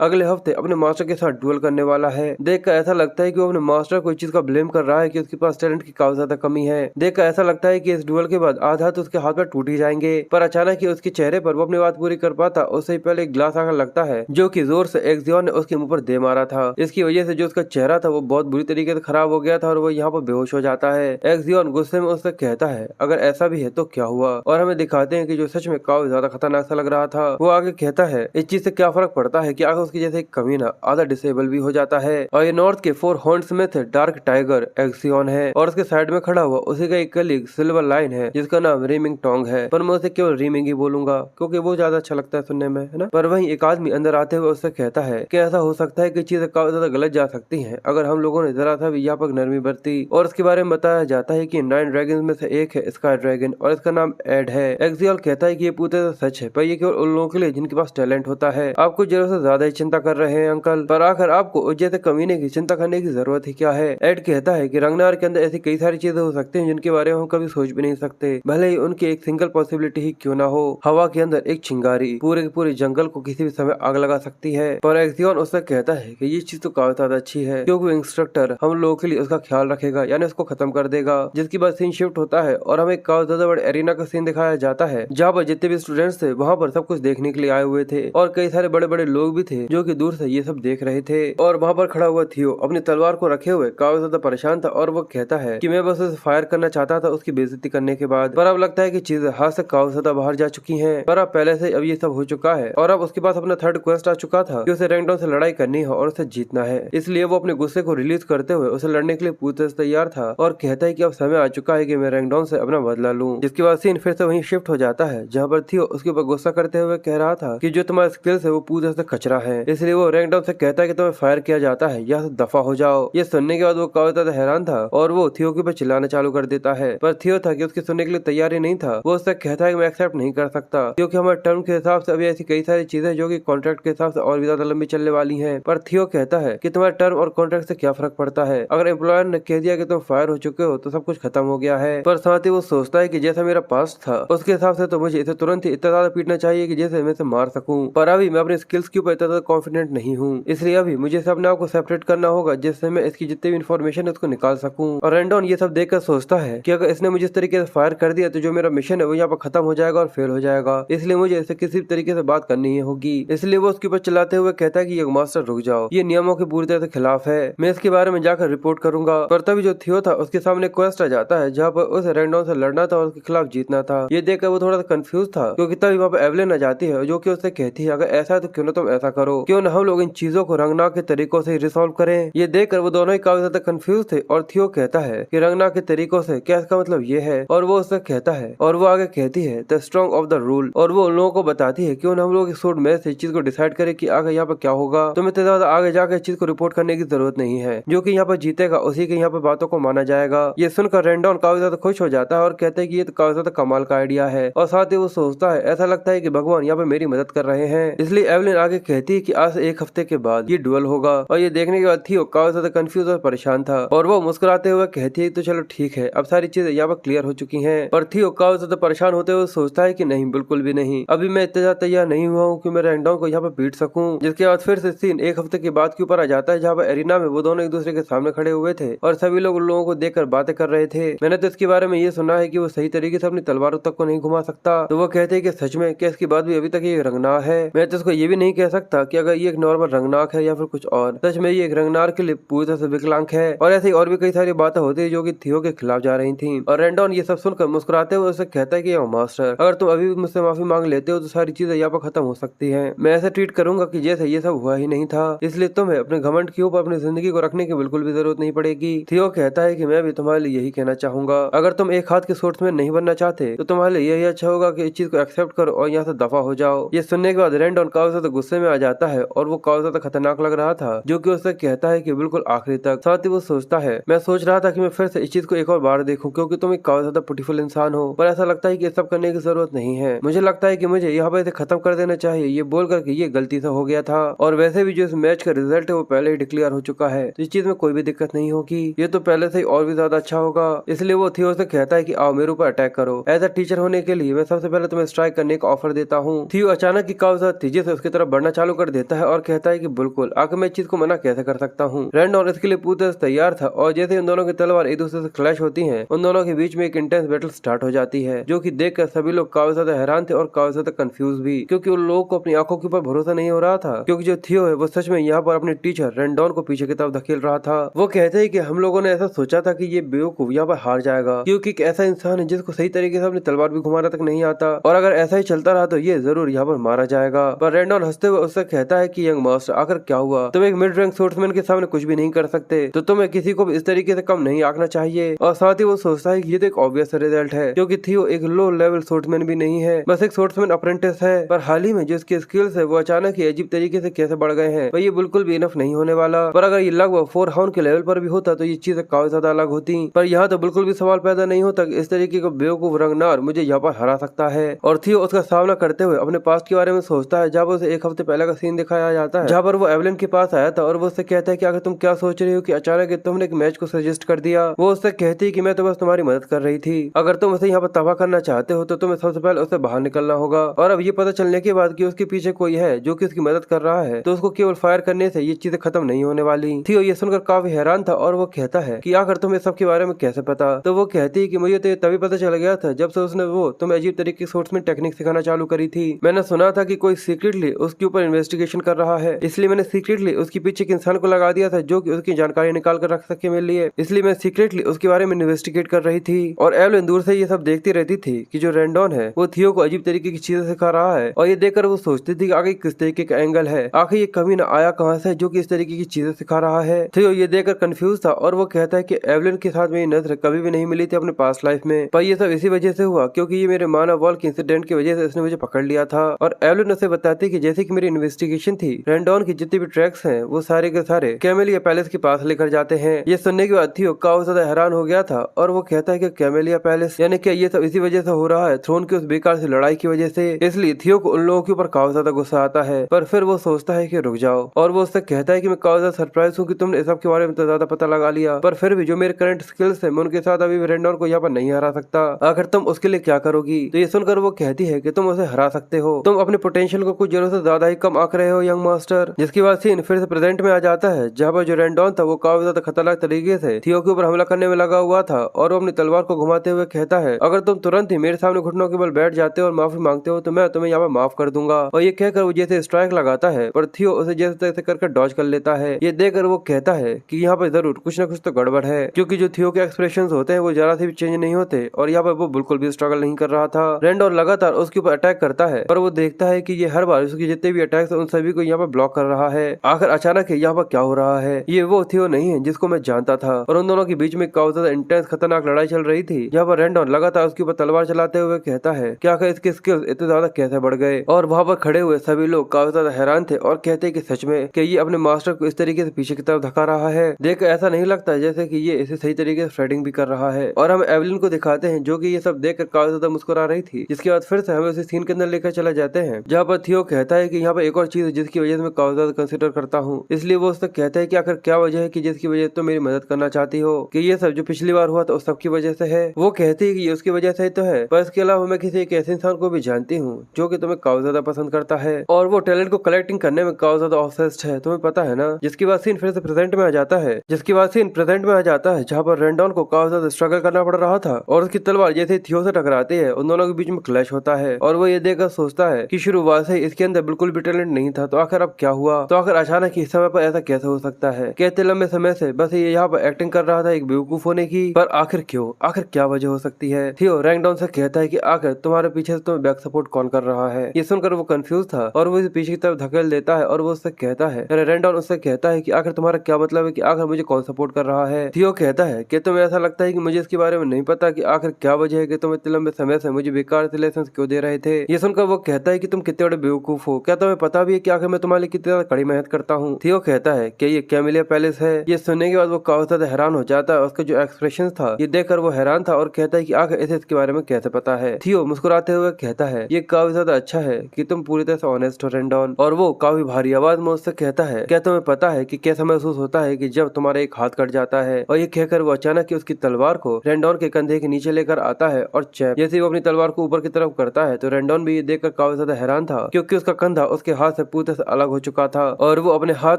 अगले हफ्ते अपने मास्टर के साथ डुएल करने वाला है। देखकर ऐसा लगता है कि वो अपने मास्टर को इस चीज का ब्लेम कर रहा है कि उसके पास टैलेंट की काफी ज्यादा कमी है। देखकर ऐसा लगता है कि इस डुएल के बाद आधा हाथ उसके हाथ में टूट ही जाएंगे, पर अचानक ही उसके चेहरे पर वो अपनी बात पूरी कर पाता उससे पहले एक ग्लास आकर लगता है जो कि जोर से एक्सियन ने उसके मुंह पर दे मारा था। इसकी वजह से जो उसका चेहरा था वो बहुत बुरी तरीके से खराब हो गया था और वो यहाँ पर बेहोश हो जाता है। एक्सियन गुस्से में उससे कहता है अगर ऐसा भी है तो क्या हुआ, और हमें दिखाते हैं कि जो सच में काफी ज्यादा खतरनाक सा लग रहा था। वो आगे कहता है इस चीज से क्या फर्क पड़ता है कि आगे उसके जैसे एक कमीना आधा डिसेबल भी हो जाता है। और ये नॉर्थ के 4 हॉर्न्स में थे डार्क टाइगर एक्सियन है और उसके साइड में खड़ा हुआ उसी का एक कलीग सिल्वर लाइन है जिसका नाम रीमिंग टोंग है, पर मैं उसे केवल रीमिंग ही बोलूंगा क्योंकि वो ज्यादा अच्छा लगता है सुनने में, है ना। पर वहीं एक आदमी अंदर आते हुए उससे कहता है कि ऐसा हो सकता है कि चीजें काफी ज्यादा गलत जा सकती हैं अगर हम लोगों ने जरा सा भी यहाँ पर नरमी बरती। और इसके बारे में बताया जाता है कि 9 ड्रैगन में से एक है स्काई ड्रैगन और इसका नाम एड है। एक्सियल कहता है कि ये पूरे सच है, पर ये केवल उन लोगों के लिए जिनके पास टैलेंट होता है। आप कुछ जरूरत से ज्यादा ही चिंता कर रहे हैं अंकल, पर आखिर आपको उस जैसे कमीने की चिंता करने की जरूरत ही क्या है। एड कहता है कि रंगनार के अंदर ऐसी कई सारी चीजें हो सकती हैं जिनके बारे में हम कभी सोच भी नहीं सकते, भले ही उनकी एक सिंगल पॉसिबिलिटी पॉसिबिलिटी ही क्यों ना हो, हवा के अंदर एक चिंगारी पूरे के पूरे जंगल को किसी भी समय आग लगा सकती है। पर एक्सियन उससे कहता है कि ये चीज तो काफी ज्यादा अच्छी है क्योंकि इंस्ट्रक्टर हम लोगों के लिए उसका ख्याल रखेगा, यानी उसको खत्म कर देगा। जिसके बाद सीन शिफ्ट होता है और हमें काफी ज्यादा बड़े एरिना का सीन दिखाया जाता है जहाँ पर जितने भी स्टूडेंट्स थे वहाँ पर सब कुछ देखने के लिए आए हुए थे और कई सारे बड़े बड़े लोग भी थे जो कि दूर से ये सब देख रहे थे। और वहाँ पर खड़ा हुआ थियो अपनी तलवार को रखे हुए काफी ज्यादा परेशान था और वो कहता है कि मैं बस उसे फायर करना चाहता था उसकी बेइज्जती करने के बाद, पर अब लगता है कि चीजें हाथ से काफी ज्यादा बाहर जा चुकी हैं। पर अब पहले से अब ये सब हो चुका है और अब उसके पास अपना थर्ड क्वेस्ट आ चुका था कि उसे रैंकडॉन से लड़ाई करनी है और उसे जीतना है। इसलिए वो अपने गुस्से को रिलीज करते हुए उसे लड़ने के लिए पूरी तरह से तैयार था और कहता है कि अब समय आ चुका है कि मैं रैंकडॉन से अपना बदला लूं। जिसके बाद सीन फिर से वहीं शिफ्ट हो जाता है जहाँ पर थियो उसके ऊपर गुस्सा करते हुए कह रहा था कि जो तुम्हारा स्किल्स है वो पूरी तरह से कचरा है, इसलिए वो रैंकडॉन से कहता है कि तुम्हें फायर किया जाता है या दफा हो जाओ। ये सुनने के बाद वो काफी ज्यादा हैरान था और वो थियो के ऊपर चिल्लाना चालू कर देता है, पर थियो था कि उसके सुनने के लिए तैयार ही नहीं था। वो उससे कहता है कि मैं एक्सेप्ट नहीं कर सकता क्योंकि हमारे टर्म के हिसाब से अभी ऐसी कई सारी चीजें जो कि कॉन्ट्रैक्ट के हिसाब से और भी ज्यादा लंबी चलने वाली है। पर थियो कहता है कि तुम्हारे टर्म और कॉन्ट्रैक्ट से क्या फर्क पड़ता है, अगर एम्प्लॉयर ने कह दिया कि तुम फायर हो चुके हो तो सब कुछ खत्म हो गया है। पर साथ ही वो सोचता है कि जैसा मेरा पास्ट था उसके हिसाब से तो मुझे इसे तुरंत ही इतना ज्यादा पीटना चाहिए कि जैसे मैं इसे मार सकूं, पर अभी मैं अपने स्किल्स के ऊपर इतना ज्यादा कॉन्फिडेंट नहीं हूँ, इसलिए अभी मुझे अपने आप को सेपरेट करना होगा जिससे मैं इसकी जितनी भी इन्फॉर्मेशन है उसको निकाल सकूं। और रैंडॉन ये सब देखकर सोचता है कि अगर इसने मुझे इस तरीके से फायर कर दिया तो जो मेरा मिशन है वो यहाँ पर खत्म हो जाएगा और फेल हो जाएगा, इसलिए मुझे इससे किसी भी तरीके से बात करनी होगी। इसलिए वो उसके ऊपर चलाते हुए कहता है कि मास्टर रुक जाओ, ये नियमों के पूरी तरह से खिलाफ है, मैं इसके बारे में जाकर रिपोर्ट करूंगा। पर तभी जो थियो था उसके सामने क्वेस्ट आ जाता है जहाँ पर उसे रैंडॉन से लड़ना था और उसके खिलाफ जीतना था। ये देखकर वो थोड़ा सा कंफ्यूज था क्योंकि तभी वहाँ पर एवलिन आ जाती है जो कि उससे कहती है अगर ऐसा है तो क्यों ना तुम ऐसा करो, क्यों ना हम लोग इन चीजों को रंगनाग के तरीकों से रिसॉल्व करें। ये देखकर वो दोनों ही काफी ज्यादा कंफ्यूज थे और थियो कहता है कि रंगनाग के तरीकों से क्या इसका मतलब ये है, और वो उससे कहता है और वो आगे कहती है the strong of the rule, और वो उन लोगों को बताती है क्यों ना हम लोग इस शॉर्ट मैच से इस चीज को डिसाइड करें कि आगे यहाँ पर क्या होगा। तुम्हें इतना ज्यादा आगे जाकर इस चीज को रिपोर्ट करने की जरूरत नहीं है, जो कि यहाँ पर जीतेगा उसी के यहाँ पर बातों को माना जाएगा। ये सुनकर रैंडॉन काफी ज्यादा खुश हो जाता है और कहते हैं कि ये तो काफी ज्यादा कमाल का आइडिया है, और साथ ही वो सोचता है ऐसा लगता है कि भगवान यहाँ पे मेरी मदद कर रहे हैं। इसलिए एवलिन आगे कहती है कि आज से एक हफ्ते के बाद ये डुअल होगा, और ये देखने के बाद थियो काफी ज्यादा कंफ्यूज और परेशान था और वो मुस्कुराते हुए कहती है तो चलो ठीक है, अब सारी चीजें यहाँ पर क्लियर हो चुकी हैं। पर थियो काफी ज्यादा परेशान होते हुए सोचता है कि नहीं, बिल्कुल भी नहीं, अभी मैं इतना ज्यादा तैयार नहीं हुआ हूँ कि मैं रैंडॉन को यहाँ पे पीट सकूं। जिसके बाद फिर से सीन एक हफ्ते के बाद के ऊपर आ जाता है जहाँ पर एरिना में वो दोनों एक दूसरे के सामने खड़े हुए थे और सभी लोग उन लोगों को देखकर बातें कर रहे थे। मैंने तो इसके बारे में ये सुना है कि वो सही तरीके से अपनी तलवारों तक को नहीं घुमा सकता, तो वो कहते हैं कि सच में क्या इसके बाद भी अभी तक ये रंगनाग है। मैं तो इसको ये भी नहीं कह सकता कि अगर ये एक नॉर्मल रंगनाग है या फिर कुछ और, सच में ये एक रंगनाग के लिए पूरी तरह से विकलांग है। और ऐसे और भी कई सारी बातें होती है जो कि थियो के खिलाफ जा रही थी। और रैंडॉन ये सब सुनकर मुस्कुराते हुए उसे कहता है कि मास्टर, अगर तुम अभी मुझसे माफी मांग लेते हो तो सारी चीजें यहाँ पर खत्म हो सकती है। मैं ऐसे ट्रीट करूंगा कि जैसे ये सब हुआ ही नहीं था, इसलिए तुम्हें अपने घमंड के ऊपर अपनी जिंदगी को रखने की बिल्कुल भी जरूरत नहीं पड़ेगी। थियो कहता है कि मैं भी तुम्हारे लिए यही कहना चाहूंगा, अगर तुम एक हाथ के स्पोर्ट्समैन नहीं बनना चाहते तो तुम्हारे लिए यही अच्छा होगा कि इस चीज को एक्सेप्ट करो और यहाँ से दफा हो जाओ। ये सुनने के बाद रैंडॉन काफी ज्यादा गुस्से में आ जाता है और वो काफी ज्यादा खतरनाक लग रहा था, जो कि उससे कहता है कि बिल्कुल आखिरी तक। साथ ही वो सोचता है मैं सोच रहा था कि मैं फिर से इस चीज को एक और बार देखूं क्योंकि तुम एक काफी ज्यादा ब्यूटीफुल इंसान हो, पर ऐसा लगता है कि ये सब करने की जरूरत नहीं है। मुझे लगता है कि मुझे यहाँ पर इसे खत्म कर देना चाहिए, ये बोल करके ये गलती से हो गया था, और वैसे भी जो इस मैच का रिजल्ट है वो पहले ही डिक्लेयर हो चुका है, तो इस चीज में कोई भी दिक्कत नहीं होगी, ये तो पहले से ही और भी ज्यादा अच्छा होगा। इसलिए वो थियो से कहता है कि आओ मेरे ऊपर अटैक करो, एज अ टीचर होने के लिए मैं सबसे पहले तुम्हें स्ट्राइक करने का ऑफर देता हूँ। थियो अचानक की काफी ज्यादा तेजी से उसकी तरफ बढ़ना चालू कर देता है और कहता है कि बिल्कुल, आखिर मैं इस चीज को मना कैसे कर सकता हूँ। रैंडॉन इसके लिए पूरी तरह से तैयार था, और जैसे उन दोनों की तलवार एक दूसरे से क्लैश होती है, उन दोनों के बीच में एक इंटेंस बैटल स्टार्ट हो जाती है, जो कि देखकर सभी लोग काफी ज्यादा हैरान थे और काफी ज्यादा कंफ्यूज भी, क्योंकि उन लोगों को अपनी आंखों के ऊपर भरोसा नहीं हो रहा था, क्योंकि जो थियो है वो सच में यहाँ पर अपने टीचर रैंडॉन को पीछे की तरफ धकेल रहा था। वो कहते हैं कि हम लोगों ने ऐसा सोचा था कि ये बेवकूफ यहाँ पर हार जाएगा, क्योंकि एक ऐसा इंसान है जिसको सही तरीके से अपनी तलवार भी घुमाना तक नहीं आता, और अगर ऐसा ही चलता रहा तो ये जरूर यहाँ पर मारा जाएगा। पर रैंडॉन हंसते हुए उससे कहता है कि यंग मास्टर, आखिर क्या हुआ, तुम एक मिड रैंक स्पोर्ट्समैन के सामने कुछ भी नहीं कर सकते, तो तुम्हें किसी को भी इस तरीके से कम नहीं आंकना चाहिए। और साथ ही वो सोचता है कि ये तो एक ऑब्वियस रिजल्ट है, क्योंकि थियो एक लो लेवल स्पोर्ट्समैन भी नहीं है, बस एक स्पोर्ट्समैन अप्रेंटिस है, पर हाल ही में जो इसके स्किल्स है वो अचानक ही अजीब तरीके से कैसे बढ़ गए हैं, ये बिल्कुल भी इनफ नहीं होने वाला। पर अगर ये लगभग 4 हाउंड के लेवल पर भी होता तो ये चीजें काफी ज्यादा अलग होती, पर यहाँ तो बिल्कुल भी सवाल पैदा नहीं होता कि इस तरीके का बेवकूफ रंगनार मुझे यहाँ पर हरा सकता है। और थियो उसका सामना करते हुए अपने पास्ट के बारे में सोचता है, जब उसे एक हफ्ते पहले का सीन दिखाया जाता है जहाँ पर वो एवलिन के पास आया था और वो उससे कहता है कि अगर तुम क्या सोच रही हो कि अचानक तुमने एक मैच को सजेस्ट कर दिया। वो उससे कहती है कि मैं तो बस तुम्हारी मदद कर रही थी, अगर तुम उसे यहाँ पर तबाह करना चाहते चाहते हो तो तुम्हें सबसे पहले उससे बाहर निकलना होगा। और अब ये पता चलने के बाद कि उसके पीछे कोई है जो कि उसकी मदद कर रहा है, तो उसको केवल फायर करने से ये चीजें खत्म नहीं होने वाली। थियो ये सुनकर काफी हैरान था और वो कहता है कि आखिर तुम्हें सब के बारे में कैसे पता। तो वो कहती है कि मुझे तो ये तभी पता चल गया था जब से उसने वो तुम्हें अजीब तरीके की सोर्स में टेक्निक सिखाना चालू करी थी। मैंने सुना था कि कोई सीक्रेटली उसके ऊपर इन्वेस्टिगेशन कर रहा है, इसलिए मैंने सीक्रेटली उसके पीछे एक इंसान को लगा दिया था जो कि उसकी जानकारी निकाल कर रख सके मेरे लिए। इसलिए मैं सीक्रेटली उसके बारे में इन्वेस्टिगेट कर रही थी। और एवलिन दूर से ये सब देखती रहती थी कि जो रेंडोन है वो थियो को अजीब तरीके की चीजें सिखा रहा है। और ये देखकर वो सोचती थी कि आगे किस तरीके का एंगल है, आखिर ये कभी ना आया कहाँ से जो कि इस तरीके की चीजें सिखा रहा है। थियो ये देखकर कंफ्यूज था और वो कहता है कि एवलिन के साथ मेरी नजर कभी भी नहीं मिली थी अपने पास्ट लाइफ में, पर ये सब इसी वजह से हुआ क्योंकि ये मेरे मानव वॉल के इंसिडेंट की वजह से इसने मुझे पकड़ लिया था। और एवलिन उसे बताती कि जैसे कि मेरी इन्वेस्टिगेशन थी, रेंडोन की जितने भी ट्रैक्स हैं वो सारे के सारे कैमेलिया पैलेस के पास लेकर जाते हैं। ये सुनने के बाद थियो काफी ज्यादा हैरान हो गया था और वो कहता है कि कैमेलिया पैलेस यानी कि ये सब इसी वजह से हो रहा है, थ्रोन की उस बेकार से लड़ाई की वजह से। इसलिए थियो को उन लोगों के ऊपर काफी ज्यादा गुस्सा आता है, पर फिर वो सोचता है कि रुक जाओ। और वो उससे कहता है कि मैं काफी ज्यादा सरप्राइज हूँ कि तुमने इस सब के बारे में तो ज्यादा पता लगा लिया, पर फिर भी जो मेरे करंट स्किल्स है मैं उनके साथ अभी रेंडोन को यहाँ पर नहीं हरा सकता। आखिर तुम उसके लिए क्या करोगी? तो ये सुनकर वो कहती है कि तुम उसे हरा सकते हो, तुम अपने पोटेंशियल को कुछ जरूरत से ज्यादा ही कम आंक रहे हो यंग मास्टर। जिसके बाद सीन फिर से प्रेजेंट में आ जाता है जहाँ पर जो रेंडोन था वो काफी ज्यादा खतरनाक तरीके से थियो के ऊपर हमला करने में लगा हुआ था। और वो अपनी तलवार को घुमाते हुए कहता है अगर तुम तुरंत ही मेरे सामने घुटनों के बल बैठ जाते हो और माफी मांगते हो तो मैं तुम्हें यहाँ पर माफ कर दूंगा। और ये कहकर वो जैसे स्ट्राइक लगाता है पर थियो उसे जैसे तैसे करके डॉज कर लेता है। ये देखकर वो कहता है कि यहाँ पर जरूर कुछ न कुछ तो गड़बड़ है, क्योंकि जो थियो के एक्सप्रेशन होते हैं वो जरा से भी चेंज नहीं होते और यहाँ पर वो बिल्कुल भी स्ट्रगल नहीं कर रहा था। रेंडोन लगातार उसके ऊपर अटैक करता है पर वो देखता है कि ये हर बार उसके जितने भी अटैक्स उन सभी को यहाँ पर ब्लॉक कर रहा है। आखिर अचानक यहाँ पर क्या हो रहा है, ये वो थियो नहीं है जिसको मैं जानता था। और उन दोनों के बीच में काफी ज्यादा इंटेंस खतरनाक लड़ाई चल रही थी जहाँ पर रेंडोन लगातार उसके ऊपर तलवार चलाते हुए कहता है कि आखिर इसके स्किल्स इतने ज्यादा कैसे बढ़ गए। और वहाँ पर खड़े हुए सभी लोग काफी ज्यादा हैरान थे और कहते हैं कि सच में कि ये अपने मास्टर को इस तरीके से पीछे की तरफ धका रहा है। देख ऐसा नहीं लगता जैसे कि ये इसे सही तरीके से थ्रेडिंग भी कर रहा है। और हम एवलिन को दिखाते हैं जो कि ये सब देखकर काफी ज्यादा मुस्कुरा रही थी। जिसके बाद फिर से हमें उसी सीन के अंदर लेकर चला जाते हैं जहाँ पर थियो कहता है कि यहाँ पर एक और चीज है जिसकी वजह से मैं काफी ज्यादा कंसिडर करता हूँ। इसलिए वो उससे कहता है कि आखिर क्या वजह है कि जिसकी वजह से तो मेरी मदद करना चाहती हो, कि ये सब जो पिछली बार हुआ था उस सब की वजह से है। वो कहती है कि ये उसकी वजह से ही तो है, पर इसके अलावा मैं किसी एक ऐसे इंसान को भी जानती हूँ जो कि तुम्हें काफी ज्यादा पसंद करता है और वो टैलेंट को कलेक्टिंग करने में काफी ज्यादा ऑब्सेस्ड है, तुम्हें पता है ना। जिसके बाद सीन फिर से प्रेजेंट में आ जाता है जहाँ पर रेंडोन को काफी ज्यादा स्ट्रगल करना पड़ रहा था और उसकी तलवार जैसे थियो से टकराती है उन दोनों के बीच में क्लैश होता है। और वो ये देखकर सोचता है कि शुरुआत से इसके अंदर बिल्कुल भी टैलेंट नहीं था, तो आखिर अब क्या हुआ, तो आखिर अचानक इस समय पर ऐसा कैसे हो सकता है। कहते लंबे समय से बस ये यहाँ पर एक्टिंग कर रहा था एक बेवकूफ होने की, पर आखिर क्यों, आखिर क्या वजह हो सकती है। थियो रेंडोन से कहता है कि आखिर तुम्हारे पीछे से तुम्हें बैक सपोर्ट कौन कर रहा है। ये सुनकर वो कंफ्यूज था और वो पीछे की तरफ धकेल देता है और वो उससे कहता है, रेंडोन उससे कहता है कि आखिर तुम्हारा क्या मतलब है कि आखिर मुझे कौन सपोर्ट कर रहा है। थियो कहता है कि तुम्हें ऐसा लगता है कि मुझे इसके बारे में नहीं पता कि आखिर क्या वजह है कि तुम इतने लंबे समय से मुझे बेकार से लेसन क्यों दे रहे थे। ये सुनकर वो कहता है कि तुम कितने बड़े बेवकूफ हो, क्या तुम्हें पता भी है कि आखिर मैं तुम्हारे लिए कितनी ज्यादा कड़ी मेहनत करता हूँ। थियो कहता है कि ये कैमेलिया पैलेस है। ये सुनने के बाद वो काफी ज्यादा हैरान हो जाता है, उसका जो एक्सप्रेशन था ये देखकर वो हैरान था और कहता है कि आखिर इसे इसके बारे में कैसे पता है। थियो मुस्कुराते हुए कहता है ये काफी ज्यादा अच्छा है कि तुम पूरी तरह से ऑनेस्ट हो रेंडोन। और वो काफी भारी आवाज में उससे कहता है क्या तुम्हें पता है कि कैसा महसूस होता है कि जब तुम्हारा एक हाथ कट जाता है। और ये कहकर वो अचानक ही उसकी तलवार को रेंडोन के कंधे के नीचे लेकर आता है और चैप जैसे ही वो अपनी तलवार को ऊपर की तरफ करता है तो रेंडोन भी ये देखकर काफी ज्यादा हैरान था क्योंकि उसका कंधा उसके हाथ से पूरी तरह से अलग हो चुका था और वो अपने हाथ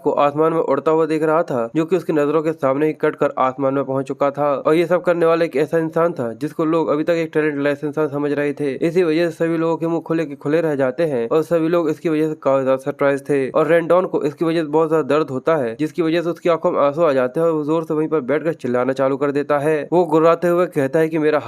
को आसमान में उड़ता हुआ देख रहा था जो कि उसकी नजरों के सामने ही कट कर आसमान में पहुंच चुका था। और ये सब करने वाला एक ऐसा इंसान था जिसको लोग अभी तक एक टैलेंट लेस इंसान समझ रहे थे। इसी वजह से सभी लोगों के मुंह खुले के खुले रह जाते हैं और सभी लोग इसकी वजह से काफी ज्यादा सरप्राइज थे। और रेंडोन को इसकी वजह से बहुत ज्यादा दर्द होता है जिसकी वजह से उसकी आंखों में आंसू आ जाते हैं और वो जोर से वहीं पर बैठकर चिल्लाना चालू कर देता है। वो गुर्राते हुए कहता है कि मेरा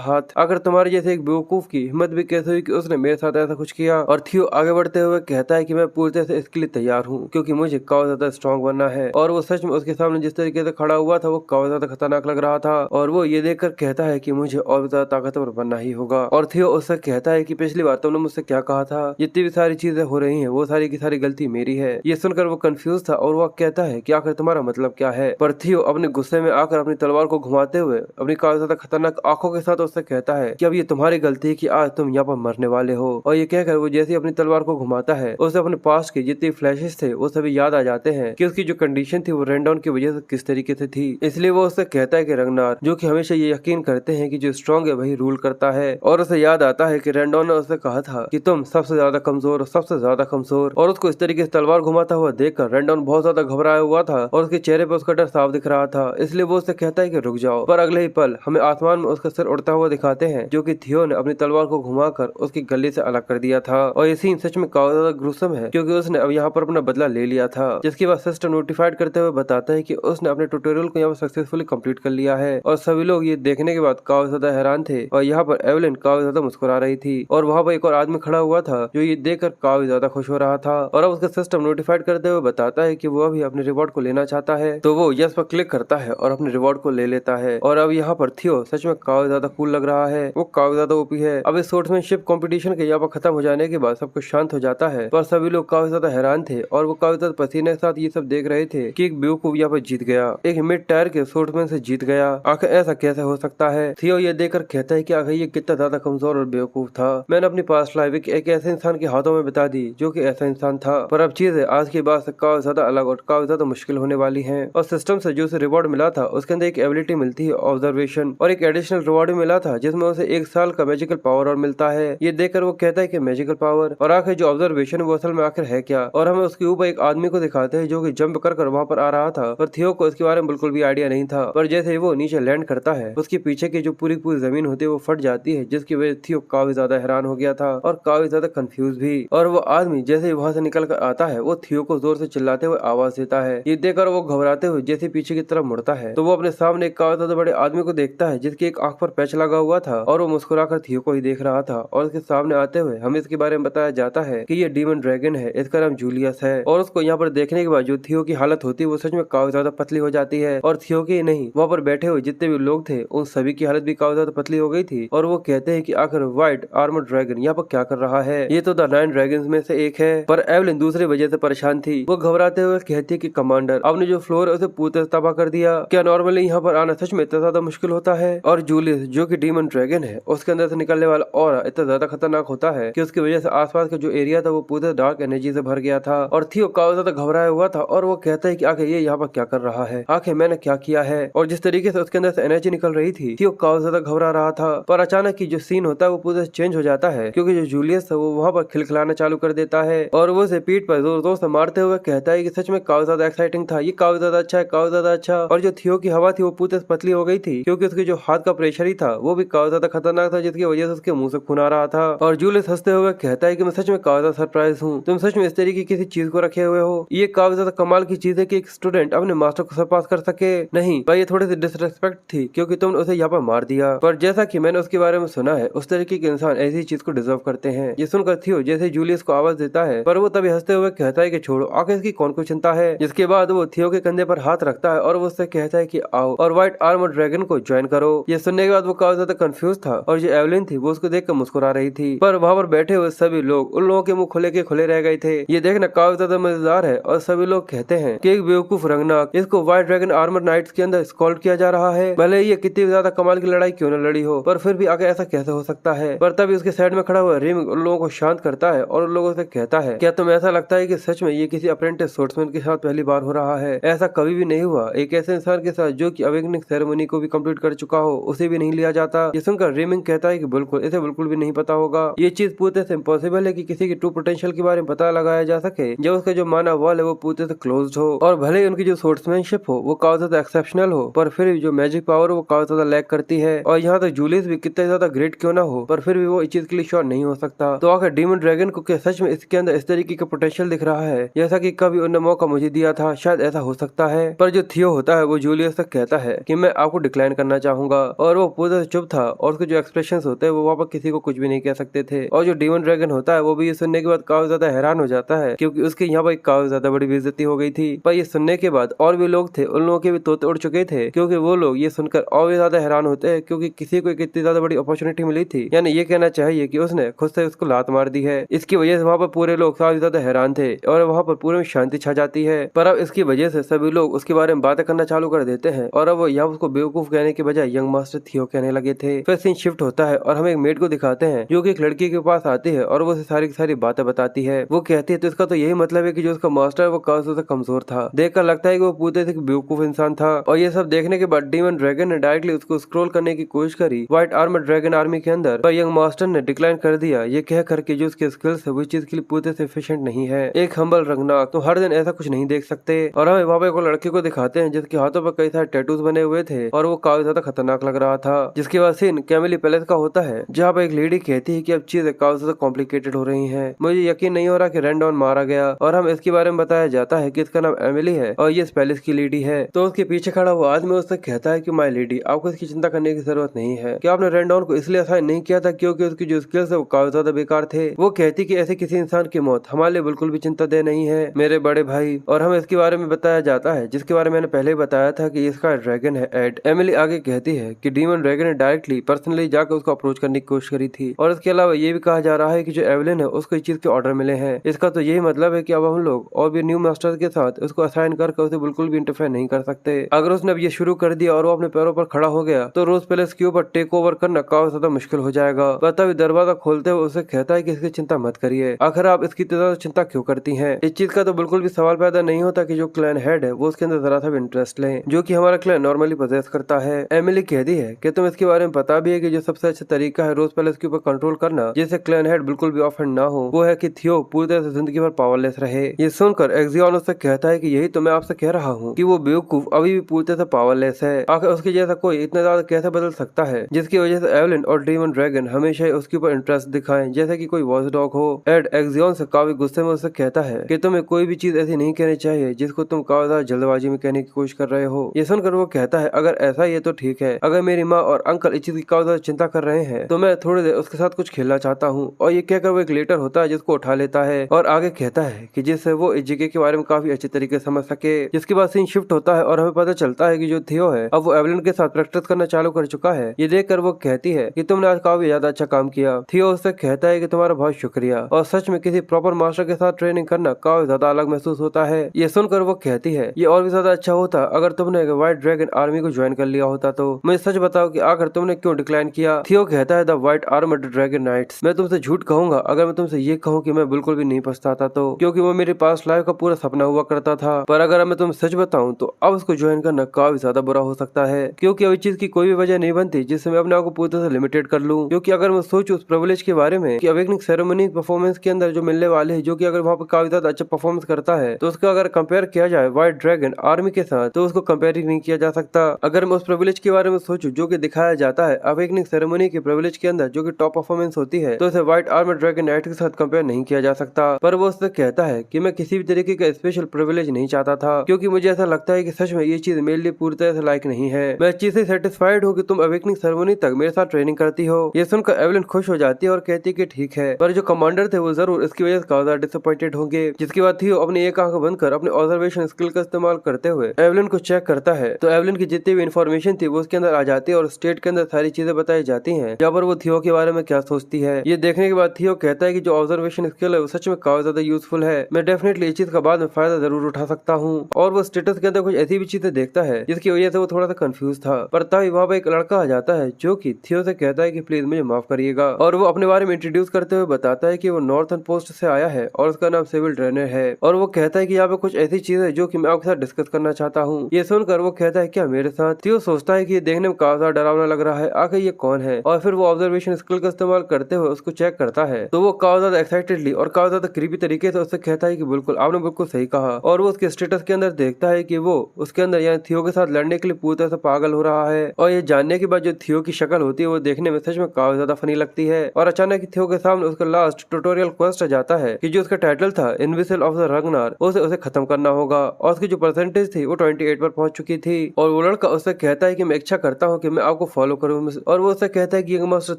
हाथ अगर तुम्हारे जैसे एक बेवकूफ की हिम्मत भी कैसे हुई कि उसने मेरे साथ ऐसा कुछ किया। और थियो आगे बढ़ते हुए कहता है कि मैं पूरी तरह से इसके लिए तैयार हूँ क्योंकि मुझे काफी ज्यादा स्ट्रॉन्ग बनना है। और वो सच में उसके सामने जिस तरीके से खड़ा हुआ था वो काफी ज्यादा खतरनाक लग रहा था और वो ये देखकर कहता है कि मुझे और भी ज्यादा ताकतवर बनना ही होगा। और थियो उससे कहता है कि पिछली बार तुमने मुझसे क्या कहा था, जितनी भी सारी चीजें हो रही हैं वो सारी की सारी गलती मेरी है। ये सुनकर वो कंफ्यूज था और वो कहता है कि आखिर तुम्हारा मतलब क्या है। पर थियो अपने गुस्से में आकर अपनी तलवार को घुमाते हुए अपनी काफी ज्यादा खतरनाक आंखों के साथ उससे कहता है कि अब ये तुम्हारी गलती है कि आज तुम यहाँ पर मरने वाले हो। और ये कहकर वो जैसे अपनी तलवार को घुमाता है उसे अपने पास के जितने फ्लैशेस थे वो सभी याद आ जाते हैं कि उसकी जो कंडीशन थी वो रेंडोन की वजह से किस तरीके से थी। इसलिए वो उससे कहता है कि रंगनार जो कि हमेशा ये यकीन करते हैं कि जो स्ट्रॉन्ग है वही रूल करता करता है और उसे याद आता है कि रेंडोन ने उसे कहा था कि तुम सबसे ज्यादा कमजोर, सबसे ज्यादा कमजोर। और उसको इस तरीके से तलवार घुमाता हुआ देखकर रेंडोन बहुत ज्यादा घबराया हुआ था और उसके चेहरे पर उसका डर साफ दिख रहा था। इसलिए वो उससे कहता है कि रुक जाओ, पर अगले ही पल हमें आसमान में उसका सिर उड़ता हुआ दिखाते हैं, जो कि थियो ने अपनी तलवार को घुमाकर उसकी गले से अलग कर दिया था। और ये सीन सच में काफी ज्यादा ग्रुसम है, क्योंकि उसने अब यहाँ पर अपना बदला ले लिया था। जिसके बाद सिस्टर नोटिफाइड करते हुए बताता है कि उसने अपने ट्यूटोरियल को यहाँ पर सक्सेसफुली कंप्लीट कर लिया है। और सभी लोग ये देखने के बाद काफी ज्यादा हैरान थे और यहाँ पर एवलिन काफी ज्यादा मुस्कुरा रही थी और वहाँ पर एक और आदमी खड़ा हुआ था जो ये देखकर काफी ज्यादा खुश हो रहा था। और अब उसका सिस्टम नोटिफाइड करते हुए बताता है कि वो अभी अपने रिवॉर्ड को लेना चाहता है, तो वो यस पर क्लिक करता है और अपने रिवॉर्ड को ले लेता है। और अब यहाँ पर थियो सच में काफी ज्यादा कूल लग रहा है, वो काफी ज्यादा ओपी है। अब इस स्पोर्ट्समैनशिप कंपटीशन के यहाँ पर खत्म हो जाने के बाद सब कुछ शांत हो जाता है, पर सभी लोग काफी ज्यादा हैरान थे और वो काफी ज्यादा पसीने के साथ ये सब देख रहे थे कि एक बेवकूफ यहाँ पर जीत गया, एक मिड टायर के स्पोर्ट्समैन से जीत गया। आखिर ऐसा कैसे हो सकता है? थियो ये देखकर कहता है कि आखिर ये कितना ज्यादा कमजोर और बेवकूफ था। मैंने अपनी पास्ट लाइफ एक ऐसे इंसान के हाथों में बिता दी जो कि ऐसा इंसान था, पर अब चीजें आज के बाद से काफी ज्यादा अलग और काफी ज्यादा मुश्किल होने वाली है। और सिस्टम से जो उसे रिवॉर्ड मिला था उसके अंदर एक एबिलिटी मिलती है ऑब्जर्वेशन, और एक एडिशनल रिवॉर्ड भी मिला था जिसमें उसे 1 साल का मैजिकल पावर और मिलता है। ये देखकर वो कहता है कि मैजिकल पावर, और आखिर जो ऑब्जर्वेशन वो असल में आखिर है क्या। और हमें उसके ऊपर एक आदमी को दिखाते हैं जो कि जंप कर वहाँ पर आ रहा था, पर थियो को इसके बारे में बिल्कुल भी आइडिया नहीं था। पर जैसे वो नीचे लैंड करता है उसके पीछे की जो पूरी जमीन होती है वो फट जाती है, जिसकी वजह से थियो काफी ज्यादा हैरान हो गया था और काफी ज्यादा कंफ्यूज भी। और वो आदमी जैसे ही वहाँ से निकल कर आता है वो थियो को जोर से चिल्लाते हुए आवाज देता है। ये देखकर वो घबराते हुए जैसे पीछे की तरफ मुड़ता है तो वो अपने सामने एक काफी ज्यादा बड़े आदमी को देखता है जिसकी एक आंख पर पैच लगा हुआ था और वो मुस्कुराकर थियो को ही देख रहा था। और उसके सामने आते हुए हमें इसके बारे में बताया जाता है कि ये डीमन ड्रैगन है, इसका नाम जूलियस है। और उसको यहाँ पर देखने के बाद जो थियो की हालत होती है वो सच में काफी ज्यादा पतली हो जाती है। और थियो की नहीं, वहाँ पर बैठे हुए जितने भी लोग थे उन सभी की हालत भी काफी ज्यादा पतली हो गई थी। और वो कहते हैं कि आखिर व्हाइट आर्मर ड्रैगन यहाँ पर क्या कर रहा है, ये तो द 9 ड्रैगन्स में से एक है। पर एवलिन दूसरी वजह से परेशान थी, वो घबराते हुए कहती है कि कमांडर आपने जो फ्लोर है उसे पूरी तरह तबाह कर दिया, क्या नॉर्मली यहाँ पर आना सच में इतना ज्यादा मुश्किल होता है। और जूलियस जो कि डीमन ड्रैगन है उसके अंदर से निकलने वाला ऑरा इतना ज्यादा खतरनाक होता है कि उसकी वजह से आसपास का जो एरिया था वो पूरे डार्क एनर्जी से भर गया था। और थियो काफी ज्यादा घबराया हुआ था और वो कहता है कि आखिर ये यहाँ पर क्या कर रहा है, आखिर मैंने क्या किया है। और जिस तरीके से उसके अंदर से एनर्जी निकल रही थी थियो काफी ज्यादा घबरा रहा था। पर अचानक की जो सीन होता है वो पूरे चेंज हो जाता है, क्योंकि जो जूलियस था वो वहाँ पर खिलखिलाना चालू कर देता है और वो उसे पीठ पर जोर जोर से मारते हुए कहता है कि सच में काफी ज्यादा एक्साइटिंग था, ये काफी ज्यादा अच्छा है, काफी ज्यादा अच्छा। और जो थियो की हवा थी वो पूरी पतली हो गई थी, क्योंकि उसके जो हाथ का प्रेशर ही था वो भी काफी ज्यादा खतरनाक था, जिसकी वजह से उसके मुंह से खून आ रहा था। और जूलियस हंसते हुए कहता है कि मैं सच में काफी ज्यादा सरप्राइज हूँ, तुम सच में इस तरीके की किसी चीज को रखे हुए हो, ये काफी ज्यादा कमाल की चीज है कि एक स्टूडेंट अपने मास्टर को सरपास कर सके। नहीं पर ये थोड़ी सी डिसरेस्पेक्ट थी, क्योंकि तुमने उसे यहाँ पर मार दिया। पर जैसा कि मैंने उसके बारे में सुना है उस तरीके के इंसान ऐसी चीज को डिजर्व करते हैं। ये सुनकर थियो जैसे जूलियस को आवाज देता है, पर वो तभी हंसते हुए कहता है कि छोड़ो, आखिर इसकी कौन को चिंता है। जिसके बाद वो थियो के कंधे पर हाथ रखता है और वो उससे कहता है कि आओ और व्हाइट आर्मर ड्रैगन को ज्वाइन करो। ये सुनने के बाद वो काफी ज्यादा कंफ्यूज था और जो एवलिन थी वो उसको देखकर मुस्कुरा रही थी, पर वहाँ पर बैठे हुए सभी लोग उन लोगों के मुंह खुले के खुले रह गए थे। ये देखना काफी ज्यादा मजेदार है और सभी लोग कहते हैं कि एक बेवकूफ रंगनाक इसको व्हाइट ड्रैगन आर्मर नाइट्स के अंदर स्कॉल्ड किया जा रहा है, भले ये कितनी ज्यादा कमाल की लड़ाई क्यों न लड़ी हो, पर फिर भी आगे ऐसा कैसे हो सकता है। पर तभी उसके साइड में खड़ा हुआ रिम उन लोगों को शांत करता है और उन लोगों से कहता है क्या तुम्हें ऐसा लगता है कि सच में ये किसी अप्रेंटिस सोर्ट्समैन के साथ पहली बार हो रहा है, ऐसा कभी भी नहीं हुआ, एक ऐसे इंसान के साथ जो कि अवेकनिंग सेरेमनी को भी कंप्लीट कर चुका हो उसे भी नहीं लिया जाता। ये सुनकर रिमिंग कहता है कि बिल्कुल, इसे बिल्कुल भी नहीं पता होगा, ये चीज पूरे से इम्पॉसिबल है कि किसी की ट्रू पोटेंशियल के बारे में पता लगाया जा सके जब उसका जो माना वॉल है वो पूरे से क्लोज्ड हो, और भले ही उनकी जो सोर्ट्समैनशिप हो वो काफी ज्यादा एक्सेप्शनल हो, पर फिर भी जो मैजिक पावर वो काफी ज्यादा लैक करती है। और यहाँ तक जूलियस भी कितना ज्यादा ग्रेट क्यों ना हो, पर फिर भी वो इस चीज के लिए श्योर नहीं हो सकता। तो आखिर डीमन ड्रैगन को क्या सच में इसके अंदर इस तरीके का पोटेंशियल दिख रहा है जैसा कि कभी उन्होंने मौका मुझे दिया था, शायद ऐसा हो सकता है। पर जो थियो होता है वो जूलियस तक कहता है कि मैं आपको डिक्लाइन करना चाहूंगा, और वो पूरा चुप था और उसके जो एक्सप्रेशंस होते हैं वो वहाँ पर किसी को कुछ भी नहीं कह सकते थे। और जो डीमन ड्रैगन होता है वो भी ये सुनने के बाद काफी ज्यादा हैरान हो जाता है, क्योंकि उसके यहाँ पर काफी ज्यादा बड़ी बेइज्जती हो गई थी। पर ये सुनने के बाद और भी लोग थे, उन लोगों के भी तोते उड़ चुके थे, क्योंकि वो लोग ये सुनकर और भी ज्यादा हैरान होते हैं, क्योंकि किसी को इतनी ज्यादा बड़ी अपॉर्चुनिटी मिली थी, यानी ये कहना चाहिए कि उसने खुद से उसको लात मार दी है। इसकी वजह से वहाँ पर पूरे लोग काफी ज्यादा हैरान थे और वहाँ पर पूरे में शांति छा जाती है। पर अब इसकी वजह से सभी लोग उसके बारे में बातें करना चालू कर देते हैं और अब वो यहाँ उसको बेवकूफ कहने के बजाय यंग मास्टर थियो कहने लगे थे। फिर सीन शिफ्ट होता है और हमें एक मेड को दिखाते हैं जो कि एक लड़की के पास आती है और वो उसे सारी की सारी बातें बताती है। वो कहती है तो इसका तो यही मतलब है कि जो उसका मास्टर है वो काफी ज्यादा कमजोर था, देखकर लगता है कि वो पूरे से बेवकूफ इंसान था। और ये सब देखने के बाद डीमन ड्रैगन ने डायरेक्टली उसको स्क्रॉल करने की कोशिश करी white armour armoured dragon army के अंदर, पर यंग मास्टर ने डिक्लाइन कर दिया, ये कह कर के जो उसके स्किल्स है वो चीज के लिए पूरे से एफिशिएंट नहीं है। एक हम्बल रंगनाक तो हर दिन ऐसा कुछ नहीं देख सकते। और हमें वहाँ पे एक लड़के को दिखाते हैं जिसके हाथों पर कई सारे टैटूज बने हुए थे और वो काफी ज्यादा खतरनाक लग रहा था। जिसके बाद सीन कैमिली पैलेस का होता है, जहाँ पर एक लेडी कहती है कि अब चीजें काफी ज्यादा कॉम्प्लिकेटेड हो रही है। मुझे यकीन नहीं हो रहा कि रैंडॉन मारा गया, और हम इसके बारे में बताया जाता है कि इसका नाम एमिली है और ये इस पैलेस की लेडी है। तो उसके पीछे खड़ा हुआ आदमी उससे कहता है कि माय लेडी, आपको इसकी चिंता करने की जरूरत नहीं है कि आपने रैंडॉन को इसलिए असाइन नहीं किया था क्योंकि उसकी जो स्किल्स है वो काफी ज्यादा बेकार थे। वो कहती कि ऐसे किसी इंसान की मौत हमारे लिए बिल्कुल भी चिंता दे नहीं है मेरे बड़े भाई। और हमें इसके बारे में बताया जाता है जिसके बारे में मैंने पहले ही बताया था कि इसका ड्रैगन है एड। एमिली आगे कहती है कि डीमन ड्रैगन ने डायरेक्टली पर्सनली जाकर उसको अप्रोच करने की कोशिश करी थी। और इसके अलावा ये भी कहा जा रहा है कि जो एवलिन है उसको इस चीज के ऑर्डर मिले हैं। इसका तो यही मतलब है कि अब हम लोग और भी न्यू मास्टर्स के साथ उसको असाइन करके उसे बिल्कुल भी इंटरफेयर नहीं कर सकते। अगर उसने अब ये शुरू कर दिया और वो अपने पैरों पर खड़ा हो गया तो रोज पैलेस के ऊपर टेक ओवर करना काफी ज्यादा मुश्किल हो जाएगा। तभी दरवाजा खोलते हुए उसे कहता है कि इसकी चिंता मत करिए, आखिर आप इसकी ज्यादा चिंता क्यों करती हैं? इस चीज का तो बिल्कुल भी सवाल पैदा नहीं होता कि जो क्लैन हेड है वो उसके अंदर जरा सा भी इंटरेस्ट ले, जो कि हमारा क्लैन नॉर्मली पोजेस करता है। एमिली कहती है कि तुम इसके बारे में पता भी है कि जो सबसे अच्छा तरीका है रोज पैलेस के ऊपर कंट्रोल करना जिससे क्लैन हेड बिल्कुल भी ऑफेंड ना हो, वो है कि थियो पूरी तरह से जिंदगी भर पावरलेस रहे। ये सुनकर एक्सियन उससे कहता है कि यही तो मैं आपसे कह रहा हूँ कि वो बेवकूफ अभी भी पूरी तरह से पावरलेस है। आखिर उसके जैसा कोई इतना ज्यादा कैसे बदल सकता है, जिसकी वजह से एवलिन और डीमन ड्रैगन हमेशा ही उसके ऊपर इंटरेस्ट दिखाएं जैसे कि कोई वॉच डॉग हो। एड एक्सियन से काफी गुस्से में उससे कहता है कि तुम्हें कोई भी चीज ऐसी नहीं कहनी चाहिए जिसको तुम काफी ज्यादा जल्दबाजी में कहने की कोशिश कर रहे हो। ये सुनकर वो कहता है अगर ऐसा ही है तो ठीक है, अगर मेरी माँ और अंकल इस चीज की काफी ज्यादा चिंता कर रहे हैं तो मैं थोड़ी देर उसके साथ कुछ खेलना चाहता हूँ। और ये कहकर वो एक लेटर होता है जिसको उठा लेता है और आगे कहता है कि जिससे वो इस जगह के बारे में काफी अच्छे तरीके से समझ सके। जिसके बाद सीन शिफ्ट होता है और हमें पता चलता है कि जो थियो है अब वो एवलिन के साथ प्रैक्टिस करना चालू कर चुका है। ये देखकर वो कहती है कि तुमने आज काफी ज्यादा अच्छा काम किया। थियो उससे कहता है कि तुम्हारा बहुत शुक्रिया, और सच में किसी प्रॉपर मास्टर के साथ ट्रेनिंग करना काफी ज्यादा अलग महसूस होता है। ये सुनकर वो कहती है ये और भी ज्यादा अच्छा होता अगर तुमने व्हाइट ड्रैगन आर्मी को ज्वाइन कर लिया होता। तो मुझे सच बताओ कि आखिर तुमने क्यों डिक्लाइन किया? थियो कहता है the white armoured dragon knights. मैं तुमसे झूठ कहूंगा अगर मैं तुमसे ये कहूँ कि मैं बिल्कुल भी नहीं पछताता, तो क्योंकि वो मेरे पास लाइफ का पूरा सपना हुआ करता था। पर अगर मैं तुम्हें सच बताऊं तो अब उसको ज्वाइन करना काफी ज्यादा बुरा हो सकता है, क्योंकि अब इस चीज की कोई भी वजह नहीं बनती जिससे मैं अपने आप को पूरी तरह से लिमिटेड कर लूं। क्योंकि अगर मैं सोचूं उस प्रिविलेज के बारे में कि अवेकनिंग सेरेमनी परफॉर्मेंस के अंदर जो मिलने वाले है, जो कि अगर वहाँ पे काफी ज्यादा अच्छा परफॉर्मेंस करता है तो उसका अगर कंपेयर किया जाए व्हाइट ड्रैगन आर्मी के साथ तो उसको कंपेयर ही नहीं किया जा सकता। अगर मैं उस प्रिविलेज के बारे में सोचूं जो कि दिखाया जाता है अवेकनिंग सेरेमनी के प्रिविलेज के अंदर जो कि टॉप परफॉर्मेंस होती है, तो इसे व्हाइट आर्मर्ड ड्रैगन नाइट के साथ कंपेयर नहीं किया जा सकता। पर वो उससे कहता है कि मैं किसी भी तरीके का स्पेशल प्रिविलेज नहीं चाहता था, क्योंकि मुझे ऐसा लगता है कि सच में ये चीज मेरे लिए पूरी तरह से लायक नहीं है। मैं इस चीज से सेटिस्फाइड हूँ कि तुम अवेकनिंग सेरेमनी तक मेरे साथ ट्रेनिंग करती हो। ये सुनकर एवलिन खुश हो जाती है और कहती है कि ठीक है, पर जो कमांडर थे वो जरूर इसकी वजह से काफी ज्यादा डिसअपॉइंटेड होंगे। जिसके बाद थियो अपनी एक आंख बंद कर अपने ऑब्जर्वेशन स्किल का इस्तेमाल करते हुए एवलिन को चेक करता है। तो एवलिन की जितनी भी इन्फॉर्मेशन थी वो उसके अंदर आ जाती है और स्टेट के अंदर सारी चीजें बताई जाती हैं, जहाँ पर वो थियो के बारे में क्या सोचती है। ये देखने के बाद थियो कहता है कि जो ऑब्जर्वेशन स्किल है वो सच में काफी ज्यादा यूजफुल है। मैं डेफिनेटली इस चीज का बाद में फायदा जरूर उठा सकता हूँ। और वो स्टेटस के अंदर कुछ ऐसी भी चीजें देखता है जिसकी वजह से वो थोड़ा सा कंफ्यूज था। पर तभी वहाँ पे एक लड़का आ जाता है जो कि थियो से कहता है कि प्लीज मुझे माफ करिएगा, और वो अपने बारे में इंट्रोड्यूस करते हुए बताता है कि वो नॉर्थन पोस्ट से आया है और उसका नाम सिविल ड्रेनर है। और वो कहता है कि यहाँ पे कुछ ऐसी चीज है जो कि मैं आपके साथ डिस्कस करना चाहता हूँ। ये सुनकर वो कहता है क्या मेरे साथ? थियो सोचता है कि ये देखने में काफी ज्यादा डरावना लग रहा है, आखिर ये कौन है? और फिर वो ऑब्जर्वेशन स्किल का इस्तेमाल करते हुए उसको चेक करता है तो वो काफी ज्यादा एक्साइटेडली और काफी ज्यादा क्रीपी तरीके से उससे कहता है कि बिल्कुल आपने बिल्कुल सही कहा। और वो उसके स्टेटस के अंदर देखता है कि वो उसके अंदर यानी थियो के साथ लड़ने के लिए पूरी तरह से पागल हो रहा है। और ये जानने के बाद जो थियो की शक्ल होती है वो देखने में सच में काफी ज्यादा फनी लगती है। और अचानक थियो के सामने उसका लास्ट ट्यूटोरियल क्वेस्ट आ जाता है कि जो उसका टाइटल था इनविजिबल ऑफ द रग्नार, उसे खत्म करना होगा। और उसकी जो परसेंटेज थी वो 28 पर पहुंच चुकी थी। और वो लड़का उससे कहता है कि मैं इच्छा करता हूँ कि मैं आपको फॉलो करूँ। और वो उससे कहता है कि यंग मास्टर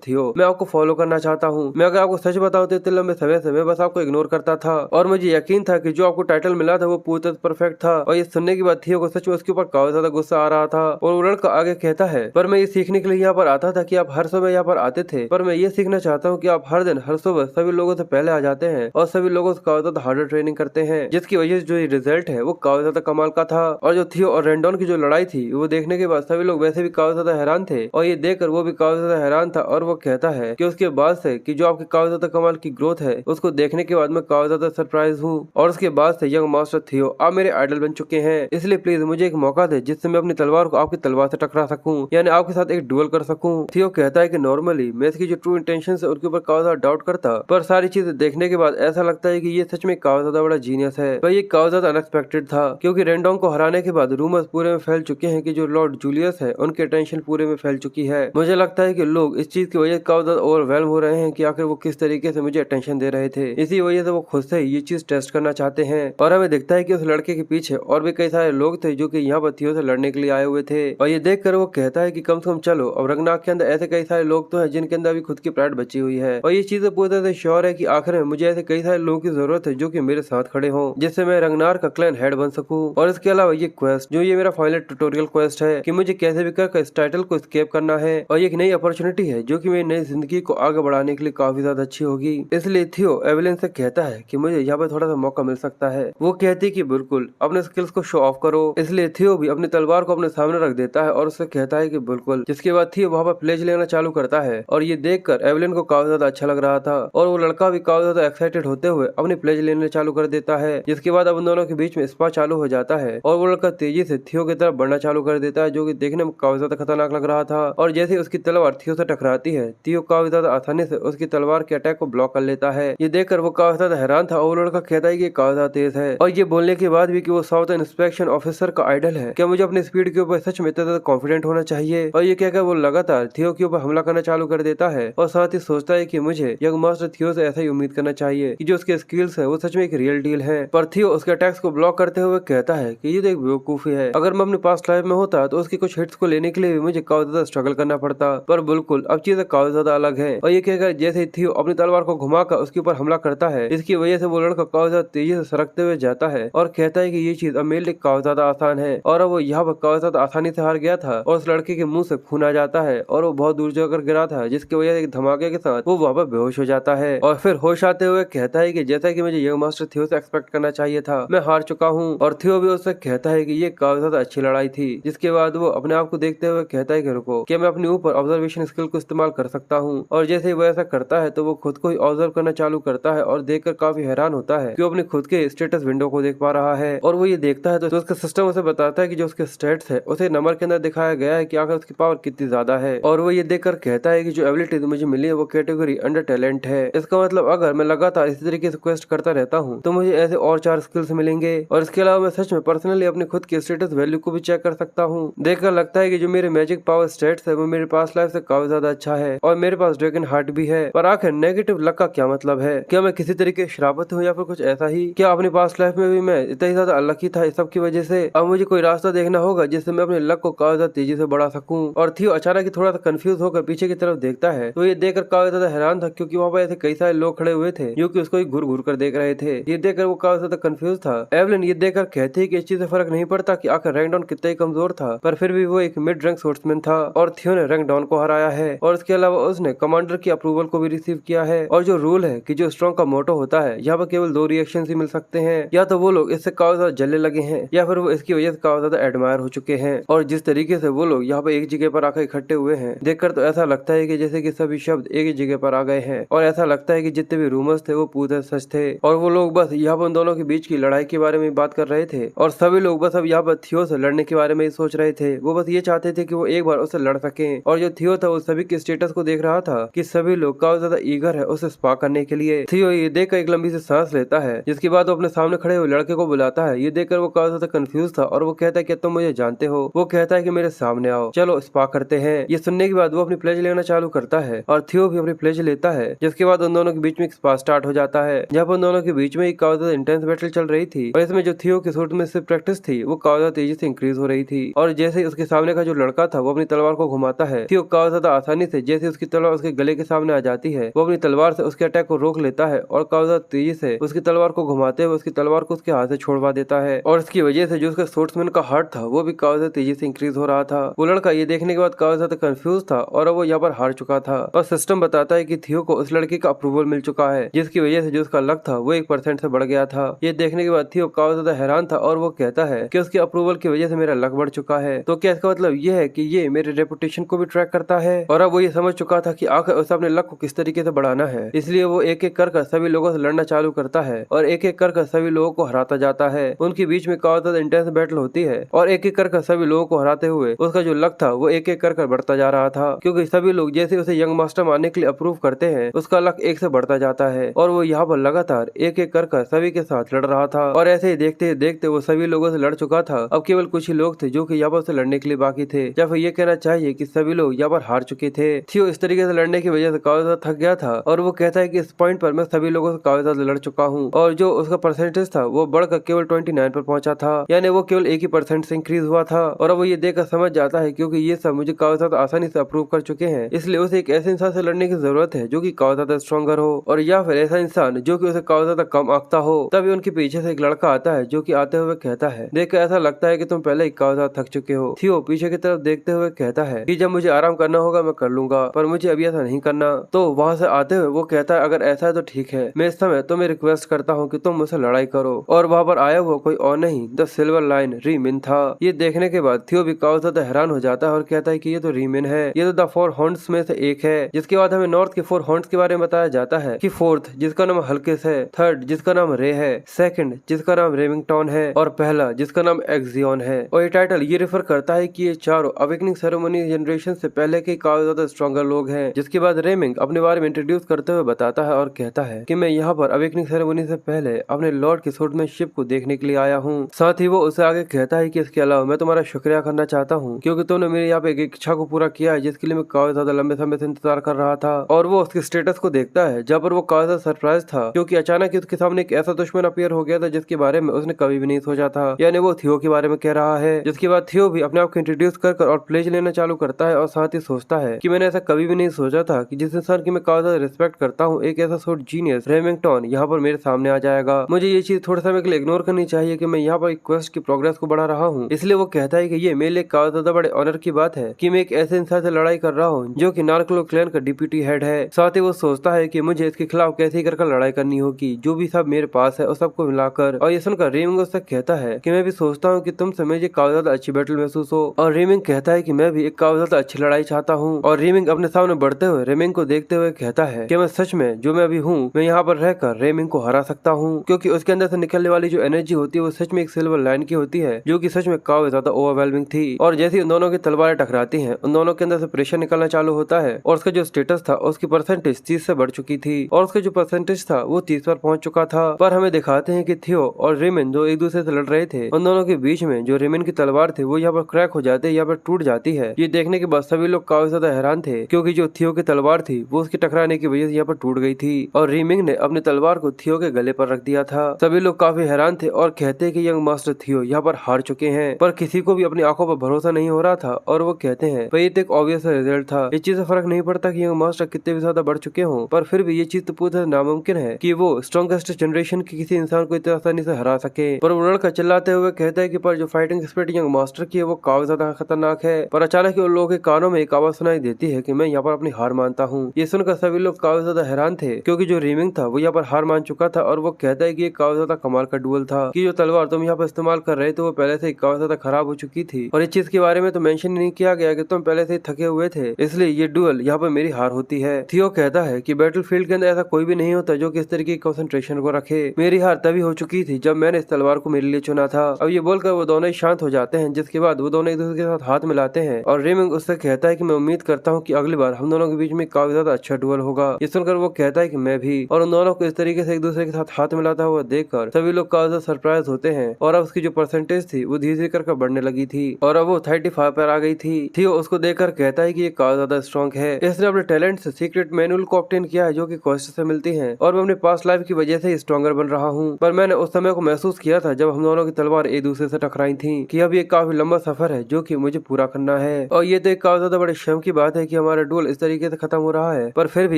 थियो मैं आपको फॉलो करना चाहता हूँ। मैं अगर आपको सच बताऊँ तो इतने लंबे समय से मैं बस आपको इग्नोर करता था और मुझे यकीन था कि जो आपको टाइटल मिला था वो पूरी तरह परफेक्ट था। और ये सुनने के बाद थियो को सच में उसके ऊपर काफी ज्यादा गुस्सा आ रहा था। और वो लड़का आगे कहता है पर मैं ये सीखने के लिए यहाँ पर आता था कि आप हर सुबह यहाँ पर आते थे, पर मैं ये सीखना चाहता हूँ कि आप हर दिन हर सुबह सभी लोगों से पहले आ जाते हैं और सभी लोगों से काफी ज्यादा हार्डर ट्रेनिंग करते हैं, जिसकी वजह से जो रिजल्ट है वो काफी ज्यादा कमाल का था। और जो थियो और रैंडॉन की जो लड़ाई थी वो देखने के बाद सभी लोग वैसे भी काफी ज्यादा हैरान थे और ये देखकर वो भी काफी ज्यादा हैरान था। और वो कहता है कि उसके बाद से कि जो आपके काफी ज्यादा कमाल की ग्रोथ है उसको देखने के बाद मैं काफी ज्यादा सरप्राइज हूँ। और उसके बाद से यंग मास्टर थियो आप मेरे आइडल बन चुके हैं, इसलिए प्लीज मुझे एक मौका दे जिससे मैं अपनी तलवार को आपकी तलवार से टकरा सकूं, यानी आपके साथ एक डुएल कर सकूं। सकूं। थियो कहता है कि नॉर्मली मैं इसकी जो ट्रू इंटेंशन है उनके ऊपर काफी ज्यादा डाउट करता, पर सारी चीजें देखने के बाद ऐसा लगता है कि ये सच में काफी ज्यादा बड़ा जीनियस है। पर ये काफी ज्यादा अनएक्सपेक्टेड था, क्योंकि रेंडोंग को हराने के बाद रूमर्स पूरे में फैल चुके हैं कि जो लॉर्ड जूलियस है उनकी अटेंशन पूरे में फैल चुकी है। मुझे लगता है कि लोग इस चीज की वजह से काफी ज्यादा ओवरवेल्म हो रहे हैं कि आखिर वो किस तरीके से मुझे अटेंशन दे रहे थे। इसी वजह से वो खुद से ये चीज टेस्ट करना चाहते हैं। और हमें दिखता है कि उस लड़के के पीछे और भी कई सारे लोग थे जो कि यहाँ पर थियो से लड़ने के लिए आए हुए थे। और ये देखकर वो कहता है कि कम से कम चलो, अब रंगनाथ के अंदर ऐसे कई सारे लोग तो हैं जिनके अंदर अभी खुद की प्राइड बची हुई है। और ये चीजें पूरी तरह से श्योर है कि आखिर में मुझे ऐसे कई सारे लोगों की जरूरत है जो कि मेरे साथ खड़े हों, जिससे मैं रंगनार का क्लैन हेड बन सकूं। और इसके अलावा ये क्वेस्ट जो ये मेरा फाइनल ट्यूटोरियल क्वेस्ट है कि मुझे कैसे भी कर इस टाइटल को एस्केप करना है, और ये एक नई अपॉर्चुनिटी है जो कि मेरी नई जिंदगी को आगे बढ़ाने के लिए काफी ज्यादा अच्छी होगी। इसलिए थियो एवेलिन से कहता है कि मुझे यहाँ पर थोड़ा सा मौका मिल सकता है। वो कहती है कि बिल्कुल अपने स्किल्स को शो ऑफ करो। इसलिए थियो भी अपनी तलवार को अपने सामने रख देता है और उससे कहता है कि बिल्कुल। जिसके बाद थियो वहाँ पर प्लेज लेना चालू करता है, और ये देखकर एवेलिन को काफी ज्यादा अच्छा लग रहा था, और वो लड़का भी काफी ज्यादा एक्साइटेड होते हुए अपनी प्लेज लेने चालू कर देता है। जिसके बाद अब उन दोनों के बीच में स्पा चालू हो जाता है, और वो लड़का तेजी से थियो की तरफ बढ़ना चालू कर देता है, जो कि देखने में काफी ज्यादा खतरनाक लग रहा था। और जैसे उसकी तलवार थियो से टकराती है, थियो काफी ज्यादा आसानी से उसकी तलवार के अटैक को ब्लॉक कर लेता है। ये देखकर वो काफी ज्यादा हैरान था, और वो लड़का कहता है कि काफी ज्यादा तेज है। और ये बोलने के बाद भी कि वो साउथ इंस्पेक्शन ऑफिसर का आइडल है, क्या मुझे अपनी स्पीड के ऊपर सच में इतना ज्यादा कॉन्फिडेंट होना चाहिए। और ये कहकर वो लगातार थियो के ऊपर हमला करना चालू कर देता है, और साथ ही सोचता है कि मुझे यंग मास्टर थियो से ऐसा ही उम्मीद करना चाहिए कि जो उसके स्किल्स है वो सच में एक रियल डील है। पर थियो उसके अटैक्स को ब्लॉक करते हुए कहता है कि ये तो एक बेवकूफी है। अगर मैं अपने पास्ट लाइफ में होता तो उसके कुछ हिट्स को लेने के लिए भी मुझे काफी ज्यादा स्ट्रगल करना पड़ता, पर बिल्कुल अब चीजें काफी ज्यादा अलग है। और ये कहकर जैसे ही थियो अपनी तलवार को घुमाकर उसके ऊपर हमला करता है, इसकी वजह से वो लड़का काफी ज्यादा तेजी से सरकते हुए जाता है, और कहता है कि ये चीज अब मेरे लिए काफी ज्यादा आसान है। और अब वो यहाँ पर काफी ज्यादा आसानी से हार गया था, और उस लड़के के मुंह से खून आ जाता है, और वो बहुत दूर जाकर गिरा था, जिसकी वजह से एक धमाके के साथ वो वहाँ पर बेहोश हो जाता है। और फिर होश आते हुए कहता है कि जैसा कि मुझे यंग मास्टर थियो से एक्सपेक्ट करना चाहिए था, मैं हार चुका हूँ। और थियो भी उससे कहता है कि ये काफी ज्यादा अच्छी लड़ाई थी। जिसके बाद वो अपने आप को देखते हुए कहता है कि रुको, क्या मैं अपने ऊपर ऑब्जर्वेशन स्किल को इस्तेमाल कर सकता हूँ। और जैसे ही वो ऐसा करता है तो वो खुद को ही ऑब्जर्व करना चालू करता है, और देखकर काफी हैरान होता है कि वो अपने खुद के स्टेटस विंडो को देख पा रहा है। और वो ये देखता है तो उसका सिस्टम उसे बताता है कि जो उसके स्टेट्स है उसे नंबर के अंदर दिखाया गया है कि आखिर उसकी पावर कितनी ज्यादा है। और वो ये देखकर कहता है कि जो एबिलिटी मुझे मिली है वो कैटेगरी अंडर टैलेंट है। इसका मतलब अगर मैं लगातार इसी तरीके से क्वेस्ट करता रहता हूँ तो मुझे ऐसे और 4 स्किल्स मिलेंगे। और इसके अलावा मैं सच में पर्सनली अपने खुद के स्टेटस वैल्यू को भी चेक कर सकता हूँ। देखकर लगता है कि जो मेरे मैजिक पावर स्टेट्स है वो मेरे पास लाइफ से काफी ज्यादा अच्छा है, और मेरे पास ड्रैगन हार्ट भी है। पर आखिर नेगेटिव लक का क्या मतलब है? क्या मैं किसी तरीके श्रापित हूँ या फिर कुछ ऐसा ही? क्या अपनी पास्ट लाइफ में भी मैं इतना ही ज्यादा अनलकी था इस सब की वजह से? अब मुझे कोई रास्ता देखना होगा जिससे मैं अपने लक को काफी ज्यादा तेजी से बढ़ा सकूं। और थियो अचानक ही थोड़ा सा कंफ्यूज होकर पीछे की तरफ देखता है, तो ये देखकर काफी ज्यादा हैरान था, क्योंकि वहाँ पर ऐसे कई सारे लोग खड़े हुए थे जो कि उसको ही घूर घूर कर देख रहे थे। ये देखकर वो काफी ज्यादा कंफ्यूज था। एवलिन ये देखकर कहती है कि इस चीज से फर्क नहीं पड़ता कि आखिर रैंक डाउन कितना ही कमजोर था, पर फिर भी वो एक मिड रैंक स्पोर्ट्समैन था, और थियो ने रैंक डाउन को हराया है। और इसके अलावा उसने कमांडर की अप्रूवल को भी रिसीव किया है। और जो रूल है कि जो स्ट्रॉन्ग का मोटो होता है, यहाँ पर केवल 2 रिएक्शन ही मिल सकते हैं, या तो वो लोग इससे काफी ज्यादा जलने लगे हैं, या फिर वो इसकी वजह से काफी ज्यादा एडमायर हो चुके हैं। और जिस तरीके से वो लोग यहाँ पे एक जगह पर आकर इकट्ठे हुए हैं, देखकर तो ऐसा लगता है कि जैसे कि सभी शब्द एक ही जगह पर आ गए हैं, और ऐसा लगता है कि जितने भी रूमर्स थे वो पूरे सच थे, और वो लोग बस यहाँ पर उन दोनों के बीच की लड़ाई के बारे में बात कर रहे थे। और सभी लोग बस अब यहाँ पर थियो से लड़ने के बारे में ही सोच रहे थे। वो बस ये चाहते थे कि वो एक बार उससे लड़ सके। और जो थियो था वो सभी के स्टेटस को देख रहा था कि सभी लोग काफी ज्यादा ईगर है उसे स्पा करने के लिए। थियो ये देखकर एक लंबी सी सांस लेता है, जिसके बाद वो अपने सामने खड़े हुए लड़के को बुलाता है। ये देखकर वो काफी ज्यादा कंफ्यूज था, और वो कहता है कि तुम मुझे जानते हो? वो कहता है कि मेरे सामने आओ, चलो स्पा करते हैं। ये सुनने के बाद वो अपनी प्लेज लेना चालू करता है, और थियो भी अपनी प्लेज लेता है। जिसके बाद उन दोनों के बीच में एक स्पा स्टार्ट हो जाता है, जहाँ पर उन दोनों के बीच में एक काफी ज्यादा इंटेंस बैटल चल रही थी। और इसमें जो थियो की सूट में से प्रैक्टिस थी वो काफी ज्यादा तेजी से इंक्रीज हो रही थी। और जैसे ही उसके सामने का जो लड़का था वो अपनी तलवार को घुमाता है, थियो काफी ज्यादा आसानी से जैसे उसकी तलवार उसके गले के सामने आ जाती है, वो अपनी तलवार से उसके अटैक को रोक लेता है, और काफी ज्यादा तेजी से उसकी तलवार को घुमाते हुए उसकी तलवार को उसके हाथ से छोड़वा देता है। और इसकी वजह से जो उसका स्पोर्ट्समैन का हार्ट था वो भी काफी ज्यादा तेजी से इंक्रीज हो रहा था। वो लड़का ये देखने के बाद काफी ज्यादा कंफ्यूज था, और वो यहाँ पर हार चुका था। और सिस्टम बताता है कि थियो को उस लड़के का अप्रूवल मिल चुका है, जिसकी वजह से जो उसका लक था वो 1% से बढ़ गया था। ये देखने के बाद थियो काफी ज्यादा हैरान था, और वो कहता है कि उसके अप्रूवल की वजह से मेरा लक बढ़ चुका है। तो क्या इसका मतलब ये है कि ये मेरे रेपुटेशन को भी ट्रैक करता है? और अब वो ये समझ चुका था कि आखिर उसे अपने लक को किस तरीके से बढ़ाना है, इसलिए वो एक एक कर सभी लोगों से लड़ना चालू करता है, और एक एक कर सभी लोगों को हराता जाता है। उनके बीच में काफी ज्यादा इंटेंस बैटल होती है, और एक एक कर सभी लोगों को हराते हुए उसका जो लक था वो एक एक कर बढ़ता जा रहा था, क्योंकि सभी लोग जैसे उसे यंग मास्टर मानने के लिए अप्रूव करते हैं, उसका लक एक से बढ़ता जाता है और वो यहाँ पर लगातार एक एक कर सभी के साथ लड़ रहा था। और ऐसे ही देखते देखते वो सभी लोगों से लड़ चुका था। अब केवल कुछ ही लोग थे जो कि यहाँ पर उसे लड़ने के लिए बाकी थे, या फिर ये कहना चाहिए कि सभी लोग यहाँ पर हार चुके थे। थियो इस तरीके से लड़ने की वजह से काफी ज्यादा थक गया था और वो कहता है कि इस पॉइंट पर मैं सभी लोगों से काफी ज्यादा लड़ चुका हूँ, और जो उसका परसेंटेज था वो बढ़कर केवल 29 पर पहुंचा था, यानी वो केवल 1% से इंक्रीज हुआ था। और अब वो ये देखकर समझ जाता है क्योंकि ये सब मुझे काफी ज्यादा आसानी से अप्रूव कर चुके हैं, इसलिए उसे एक ऐसे इंसान से लड़ने की जरूरत है जो कि काफी ज्यादा स्ट्रॉन्गर हो, और या फिर ऐसा इंसान जो कि उसे काफी ज्यादा कम आंकता हो। तभी उनके पीछे से एक लड़का आता है जो कि आते हुए कहता है, देखकर ऐसा लगता है कि तुम पहले ही काफी ज्यादा थक चुके हो। थियो पीछे की तरफ देखते हुए कहता है कि जब मुझे आराम करना होगा मैं कर लूंगा, पर मुझे अभी ऐसा नहीं करना। तो वहाँ से आते हुए वो कहता है, अगर ऐसा है तो ठीक है, मैं इस समय तुम्हें रिक्वेस्ट करता हूँ कि तुम मुझसे लड़ाई करो। और वहाँ पर आया हुआ कोई और नहीं, द सिल्वर लाइन रीमिन था। ये देखने के बाद थियो भी काफी ज्यादा हैरान हो जाता है और कहता है कि ये तो रीमिन है, ये तो द 4 हॉर्न्स में से एक है। जिसके बाद हमें नॉर्थ के 4 हॉर्न्स के बारे में बताया जाता है कि फोर्थ जिसका नाम हल्किस है, थर्ड जिसका नाम रे है, सेकंड जिसका नाम रेमिंगटन है, और पहला जिसका नाम एक्सियन है। और ये टाइटल ये रेफर करता है कि ये चारों अवेकनिंग सेरेमनी जनरेशन से पहले के काफी ज्यादा स्ट्रॉन्गर लोग हैं। जिसके बाद रेमिंग अपने बारे में इंट्रोड्यूस करते हुए बताता है और कहता है कि मैं यहाँ पर अवेकनिंग सेरेमनी से पहले अपने लॉर्ड के स्वॉर्डमैनशिप को देखने के लिए आया हूँ। साथ ही वो उसे आगे कहता है कि इसके अलावा मैं तुम्हारा शुक्रिया करना चाहता हूँ क्योंकि तुमने मेरे यहाँ पे एक इच्छा को पूरा किया है जिसके लिए मैं काफी ज्यादा लंबे समय से इंतजार कर रहा था। और वो उसके स्टेटस को देखता है जहाँ पर वो काफी ज्यादा सरप्राइज था क्योंकि अचानक ही उसके सामने एक ऐसा दुश्मन अपीयर हो गया था जिसके बारे में उसने कभी भी नहीं सोचा था, यानी वो थियो के बारे में कह रहा है। जिसके बाद थियो भी अपने आप को इंट्रोड्यूस कर और प्लेज लेना चालू करता है और साथ ही सोचता है कि मैंने ऐसा कभी भी नहीं सोचा था कि जिस इंसान की मैं काफी ज्यादा रिस्पेक्ट करता हूँ, एक ऐसा सोर्ट जीनियस रेमिंगटन यहाँ पर मेरे सामने आ जाएगा। मुझे ये चीज थोड़े समय के लिए इग्नोर करनी चाहिए कि मैं यहाँ पर एक क्वेस्ट की प्रोग्रेस को बढ़ा रहा हूँ, इसलिए वो कहता है कि ये मेरे लिए काफी ज्यादा बड़े ऑनर की बात है कि मैं एक ऐसे इंसान से लड़ाई कर रहा हूँ जो कि नार्कलो क्लैन का डिप्यूटी हेड है। साथ ही वो सोचता है कि मुझे इसके खिलाफ कैसे ही कर लड़ाई करनी होगी, जो भी सब मेरे पास है उस सबको मिलाकर। और ये सुनकर रेमिंग उससे कहता है कि मैं भी सोचता हूँ कि तुमसे मुझे काफी ज्यादा अच्छी बैटल महसूस हो, और रेमिंग कहता है कि मैं भी एक काफी ज्यादा अच्छी लड़ाई चाहता हूँ। और रेमिंग अपने सामने बढ़ते हुए रेमिंग को देखते हुए कहता है कि मैं सच में जो मैं अभी हूँ मैं यहाँ पर रहकर रेमिंग को हरा सकता हूँ, क्योंकि उसके अंदर से निकलने वाली जो एनर्जी होती है वो सच में एक सिल्वर लाइन की होती है जो कि सच में काफी ज्यादा ओवरवेलमिंग थी। और जैसे ही उन दोनों की तलवारें टकराती हैं उन दोनों के अंदर से प्रेशर निकलना चालू होता है और उसका जो स्टेटस था उसकी परसेंटेज 30 से बढ़ चुकी थी और उसका जो परसेंटेज था वो 30 पर पहुंच चुका था। पर हमें दिखाते हैं कि थियो और रेमिन जो एक दूसरे से लड़ रहे थे उन दोनों के बीच में जो रेमिन की तलवार थी वो यहाँ पर क्रैक हो जाती है, यहाँ पर टूट जाती है। ये देखने के बाद सभी लोग काफी ज्यादा हैरान थे क्योंकि जो थियो की तलवार थी वो उसके टकराने की वजह से यहाँ पर टूट गई थी और रेमिंग ने अपनी तलवार को थियो के गले पर रख दिया था। सभी लोग काफी हैरान थे और कहते हैं कि यंग मास्टर थियो यहाँ पर हार चुके हैं, पर किसी को भी अपनी आंखों पर भरोसा नहीं हो रहा था और वो कहते हैं भाई ये तो एक ऑब्वियस रिजल्ट था, इस चीज से फर्क नहीं पड़ता कि यंग मास्टर कितने भी ज्यादा बढ़ चुके हों, पर फिर भी ये चीज तो पूरी नामुमकिन है कि वो स्ट्रॉन्गेस्ट जनरेशन के किसी इंसान को इतनी आसानी से हरा सके। पर वो लड़का चिल्लाते हुए कहता है कि पर जो फाइटिंग स्पिरिट यंग मास्टर की है वो काफी ज्यादा खतरनाक है। पर अचानक ही उन लोगों के कानों में एक आवाज सुनाई देती है कि मैं यहाँ पर अपनी हार मानता हूँ। ये सुनकर सभी लोग काफी ज्यादा हैरान थे क्योंकि जो रेमिंग था वो यहाँ पर हार मान चुका था और वो कहता है कि ये काफी ज्यादा कमाल का डुअल था कि जो तलवार तुम यहाँ पर इस्तेमाल कर रहे थे वो पहले से ही काफी ज्यादा खराब हो चुकी थी और इस चीज के बारे में तो मेंशन नहीं किया गया कि तुम पहले से ही थके हुए थे, इसलिए ये डुअल यहाँ पर मेरी हार होती है। थियो कहता है कि बैटलफील्ड के अंदर ऐसा कोई भी नहीं होता जो कि इस तरीके की कंसंट्रेशन को रखे, मेरी हार तभी हो चुकी थी जब मैंने इस तलवार को मेरे लिए चुना था। अब ये बोलकर वो दोनों ही शांत हो जाते हैं, जिसके बाद वो दोनों एक दूसरे के साथ हाथ मिलाते हैं और रेमिंग उससे कहता है कि मैं उम्मीद करता हूँ कि अगली बार हम दोनों के बीच में काफी ज्यादा अच्छा डुअल होगा। ये सुनकर वो कहता है कि मैं भी, और उन दोनों को इस तरीके से एक दूसरे के साथ हाथ मिलाता हुआ देखकर सभी लोग काफी ज्यादा सरप्राइज होते हैं और अब उसकी जो परसेंटेज थी वो धीरे धीरे करके बढ़ने लगी थी और अब वो 35 पर आ गई थी। थियो उसको देखकर कहता है कि ये काफी ज्यादा स्ट्रॉन्ग है, इसने अपने टैलेंट से सीक्रेट मैनुअल को ऑब्टेन किया है जो कि क्वेस्ट से मिलती है और मैं अपने पास्ट लाइफ की वजह से स्ट्रॉन्गर बन रहा हूँ। पर मैंने उस समय को महसूस किया था जब हम दोनों की तलवार एक दूसरे से टकराई थी कि अब ये काफी लंबा सफर है जो कि मुझे पूरा करना है और ये तो एक काफी ज्यादा बड़े शर्म की बात है कि हमारा डुअल इस तरीके से खत्म हो रहा है, पर फिर भी